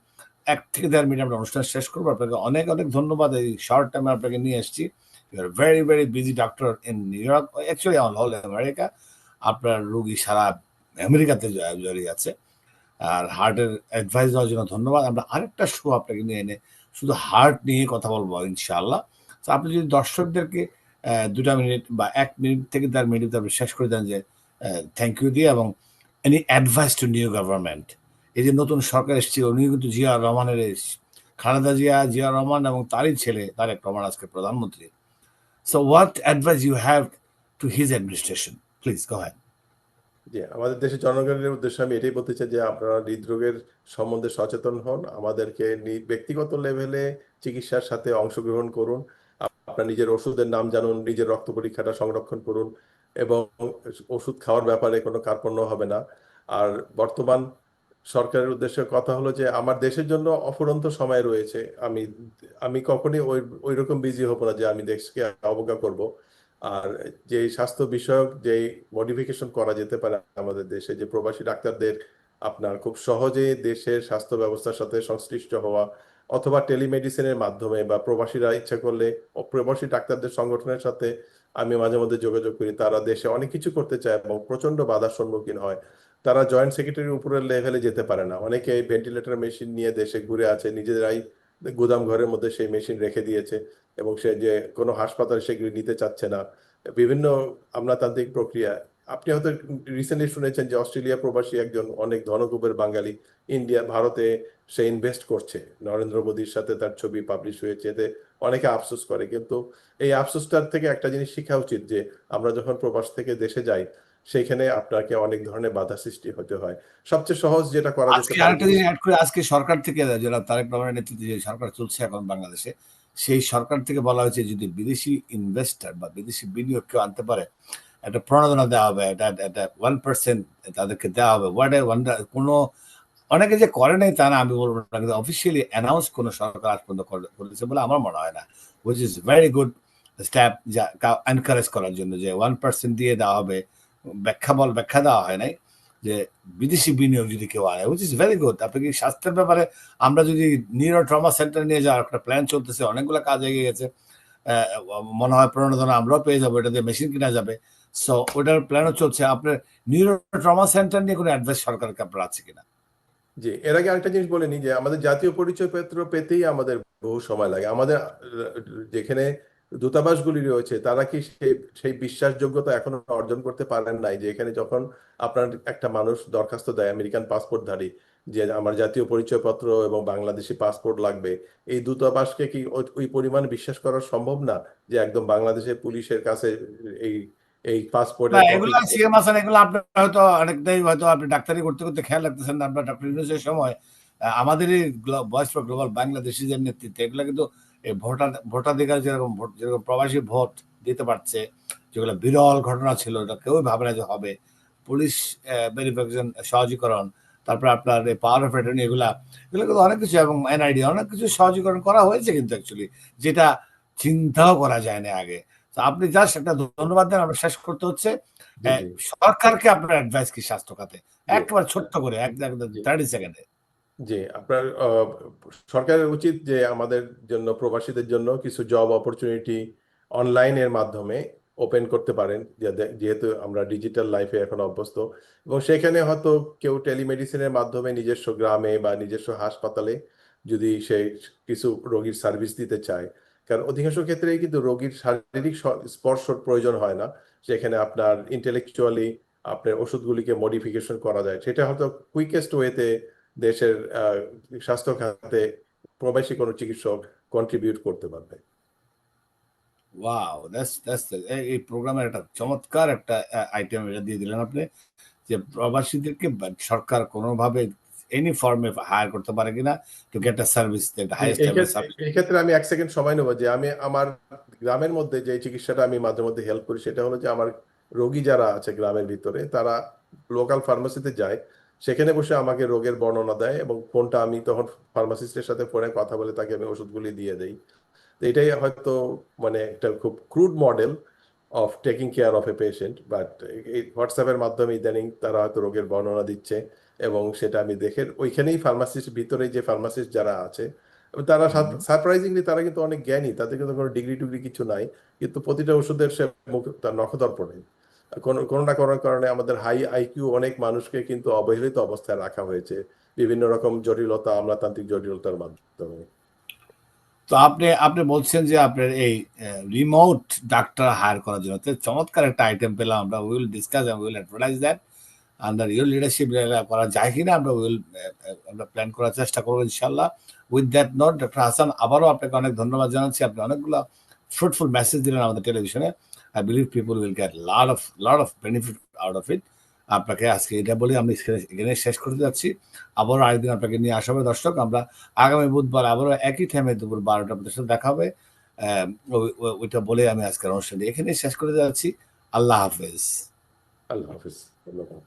1 থেকে 1.5 মিনিট আমরা অনুষ্ঠান শেষ করবো। আপনাকে অনেক অনেক ধন্যবাদ, এই শর্ট টাইমে আপনাকে নিয়ে আসছি। You are very very busy doctor in New York, actually all whole America. আপনার রুগী সারা আমেরিকাতে জড়িয়ে আছে। আর হার্টের অ্যাডভাইস দেওয়ার জন্য ধন্যবাদ। আমরা আরেকটা শো আপনাকে নিয়ে এনে শুধু হার্ট নিয়ে কথা বলবো ইনশাআল্লাহ। তো আপনি যদি দর্শকদেরকে ২ টা মিনিট বা ১ মিনিট থেকে ১.৫ মিনিট আপনি শেষ করে দেন যে থ্যাংক ইউ দিয়ে, এবং any advice two new government. এই যে নতুন সরকার এসছে, উনি কিন্তু জিয়া রহমানের খালেদা জিয়া, জিয়া রহমান এবং তারই ছেলে তারেক রহমান আজকে প্রধানমন্ত্রী। So what advice you have to his administration? Please go ahead. যে আমাদের দেশের জনগণের উদ্দেশ্যে আমি এটাই বলতে চাই যে আপনারা হৃদরোগের সম্বন্ধে সচেতন হন, আমাদেরকে ব্যক্তিগত লেভেলে চিকিৎসার সাথে অংশগ্রহণ করুন, আপনার নিজের ওষুধের নাম জানুন, নিজের রক্ত পরীক্ষাটা সংরক্ষণ করুন, এবং ওষুধ খাওয়ার ব্যাপারে কোনো কার্পণ্য হবে না। আর বর্তমান সরকারের উদ্দেশ্যে কথা হলো যে আমার দেশের জন্য অফুরন্ত সময় রয়েছে। আমি আমি কখনই ওই রকম বিজি হব না যে আমি দেশকে অবজ্ঞা করব। আর যে স্বাস্থ্য বিষয়ক যে মডিফিকেশন করা যেতে পারে আমাদের দেশে, যে প্রবাসী ডাক্তারদের আপনার খুব সহজে দেশের স্বাস্থ্য ব্যবস্থার সাথে সংশ্লিষ্ট হওয়া, অথবা টেলিমেডিসিনের মাধ্যমে, বা প্রবাসীরা ইচ্ছা করলে প্রবাসী ডাক্তারদের সংগঠনের সাথে আমি মাঝে মধ্যে যোগাযোগ করি, তারা দেশে অনেক কিছু করতে চায় এবং প্রচন্ড বাধার সম্মুখীন হয়। তারা জয়েন্ট সেক্রেটারির উপরের লেভেলে যেতে পারে না, অনেকে ভেন্টিলেটর মেশিন নিয়ে দেশে ঘুরে আছে, নিজেরাই গুদাম ঘরের মধ্যে সেই মেশিন রেখে দিয়েছে, এবং সে যে কোনো হাসপাতালে সেগুলি নিতে চাচ্ছে না। বিভিন্ন আমলাতান্ত্রিক প্রক্রিয়া। আপনি হয়তো রিসেন্টলি শুনেছেন যে অস্ট্রেলিয়া প্রবাসী একজন অনেক ধনকুবের বাঙালি ভারতে সে ইনভেস্ট করছে, নরেন্দ্র মোদীর সাথে তার ছবি পাবলিশ হয়েছে, এতে অনেকে আফসোস করে। কিন্তু এই আফসোসটার থেকে একটা জিনিস শেখা উচিত, যে আমরা যখন প্রবাস থেকে দেশে যাই সেইখানে আপনাকে অনেক ধরনের বাধা সৃষ্টি হতে হয়। সবচেয়ে সহজ যেটা করা যেতে আজকে পারে আরেকটা জিনিস এড করি, আজকে সরকার থেকে যারা তারেক রহমানের নেতৃত্বে যে সরকার চলছে এখন বাংলাদেশে, সেই সরকার থেকে বলা হয়েছে যদি বিদেশি ইনভেস্টর বা বিদেশি বিনিয়োগ কেউ আনতে পারে, একটা প্রণোদনা দেওয়া হবে, এটা 1% তাদেরকে দেওয়া হবে। কোনো অনেকে যে করে নাই তা না আমি বলবো না, কিন্তু অফিসিয়ালি অ্যানাউন্স কোনো সরকার আজ পর্যন্ত করেছে বলে আমার মনে হয় না, which is very good step, যা এনকারেজ করার জন্য যে 1% দিয়ে দেওয়া হবে। ব্যাখ্যা দেওয়া হয় নাই যে বিদেশি বিনিয়োগ যদি কেউ আনে, হুইচ ইজ ভেরি গুড। আপনি কি স্বাস্থ্যের ব্যাপারে আমরা যদি নিউরো ট্রমা সেন্টার নিয়ে যাওয়ার একটা প্ল্যান চলতেছে, অনেকগুলো কাজ এগিয়ে গেছে, আহ, মনে হয় প্রণোদনা আমরাও পেয়ে যাবো, এটা দিয়ে মেশিন কিনা যাবে। সো ওটার প্ল্যানও চলছে। আপনার নিউরো ট্রমা সেন্টার নিয়ে কোনো অ্যাডভাইস সরকারকে আপনার আছে কিনা? জি, এর আগে আরেকটা জিনিস বলে নি যে আমাদের জাতীয় পরিচয়পত্র পেতেই আমাদের বহু সময় লাগে। আমাদের যেখানে দূতাবাসগুলি রয়েছে তারা কি সেই সেই বিশ্বাসযোগ্যতা এখনো অর্জন করতে পারেন নাই, যে এখানে যখন আপনার একটা মানুষ দরখাস্ত দেয় আমেরিকান পাসপোর্টধারী, যে আমার জাতীয় পরিচয়পত্র এবং বাংলাদেশি পাসপোর্ট লাগবে, এই দূতাবাসকে কি ওই পরিমাণ বিশ্বাস করা সম্ভব না যে একদম বাংলাদেশের পুলিশের কাছে এই এই না, পাসপোর্টের কপি? এগুলা সিএম হাসান, এগুলো আপনার হয়তো অনেকটাই হয়তো আপনি ডাক্তারি করতে করতে খেয়াল রাখতেছেন না। আপনার ডক্টর ইউনূসের সময় আমাদের এই ভয়েস ফর গ্লোবাল বাংলাদেশিদের নেতৃত্বে এগুলো কিন্তু এই ভোটাধিকার যেরকম যেরকম প্রবাসী ভোট দিতে পারছে, যেগুলো বিরল ঘটনা ছিল, এটা কেউই ভাবে না যে হবে। পুলিশ ভেরিফিকেশন সহজীকরণ, তারপর আপনার এই পাওয়ার অফ অ্যাটর্নি, এগুলো কিন্তু অনেক কিছু, এবং এনআইডি অনেক কিছু সহজীকরণ করা হয়েছে কিন্তু অ্যাকচুয়ালি, যেটা চিন্তাও করা যায় না আগে। তো আপনি জাস্ট একটা ধন্যবাদ দেন, আমরা শেষ করতে হচ্ছে। জি, জি, সরকারকে আপনার অ্যাডভাইস কি স্বাস্থ্য খাতে? জি, একেবারে ছোট্ট করে জি, 30 সেকেন্ডে। জি। আপনার সরকারের উচিত যে আমাদের জন্য, প্রবাসীদের জন্য কিছু জব অপরচুনিটি অনলাইনের মাধ্যমে ওপেন করতে পারেন, যেহেতু আমরা ডিজিটাল লাইফে এখন অভ্যস্ত, এবং সেখানে হয়তো কেউ টেলিমেডিসিনের মাধ্যমে নিজস্ব গ্রামে বা নিজস্ব হাসপাতালে যদি সে কিছু রোগীর সার্ভিস দিতে চায়। কারণ অধিকাংশ ক্ষেত্রেই কিন্তু রোগীর শারীরিক স্পর্শ প্রয়োজন হয় না, সেখানে আপনার ইন্টেলেকচুয়ালি আপনার ওষুধগুলিকে মডিফিকেশন করা যায়, সেটা হয়তো কুইকেস্ট ওয়েতে দেশের স্বাস্থ্য খাতে প্রবাসী কোনো চিকিৎসক কন্ট্রিবিউট করতে পারবে। ওয়াও, দ্যাটস এই প্রোগ্রামের একটা চমৎকার একটা আইটেম এটা দিয়ে দিলেন আপনি, যে প্রবাসীদেরকে সরকার কোনোভাবে এনি ফর্মে হায়ার করতে পারে কিনা to get a service, the highest level service. এই ক্ষেত্রে আমি 1 সেকেন্ড সময় নেবো, যে আমি আমার গ্রামের মধ্যে যে চিকিৎসাটা আমি মাঝে মধ্যে হেল্প করি, সেটা হলো যে আমার রোগী যারা আছে গ্রামের ভিতরে, তারা লোকাল ফার্মাসিতে যায়, সেখানে বসে আমাকে রোগের বর্ণনা দেয়, এবং ফোনটা আমি তখন ফার্মাসিস্টের সাথে ফোনে কথা বলে তাকে আমি ওষুধগুলি দিয়ে দেই। তো এটাই হয়তো মানে একটা খুব crude model of taking care of a patient, but এই হোয়াটসঅ্যাপের মাধ্যমে ইদানিং তারা হয়তো রোগের বর্ণনা দিচ্ছে, এবং সেটা আমি দেখে ওইখানেই ফার্মাসিস্ট ভিতরে যে ফার্মাসিস্ট যারা আছে, এবং তারা সারপ্রাইজিংলি তারা কিন্তু অনেক জ্ঞানী, তাদের কিন্তু কোনো ডিগ্রি টুগ্রি কিছু নাই, কিন্তু প্রতিটা ওষুধের সে মুখ তার নখদর্পণে কোনো না কোনো কারণে আমাদের হাই আইকিউ অনেক মানুষকে কিন্তু অবহেলিত অবস্থায় রাখা হয়েছে বিভিন্ন রকম জটিলতা, আমলাতান্ত্রিক জটিলতার মাধ্যমে। তো আপনি আপনি বলছেন যে আপনার এই রিমোট ডাক্তার হায়ার করার জন্য তো চমৎকার একটা আইটেম পেলাম আমরা। Will discuss and will advertise that under your leadership করা যায় কিনা আমরা উইল আমরা প্ল্যান করার চেষ্টা করবো ইনশাল্লাহ। With that note doctor Hasan, আবারও আপনাকে অনেক ধন্যবাদ জানাচ্ছি। আপনি অনেকগুলো ফ্রুটফুল মেসেজ দিলেন আমাদের টেলিভিশনে। I believe people will gate lot of benefit out of it. আপনাকে আজকে এটা বলে আমি এখানে শেষ করতে যাচ্ছি। আবারও আরেকদিন আপনাকে নিয়ে আসা হবে দর্শক। আমরা আগামী বুধবার আবারও একই টাইমে দুপুর 12টা আপনাদের সাথে দেখা হবে। ওইটা বলে আমি আজকের অনুষ্ঠানটি এখানে শেষ করে যাচ্ছি। আল্লাহ হাফেজ। আল্লাহ হাফিজ, ধন্যবাদ।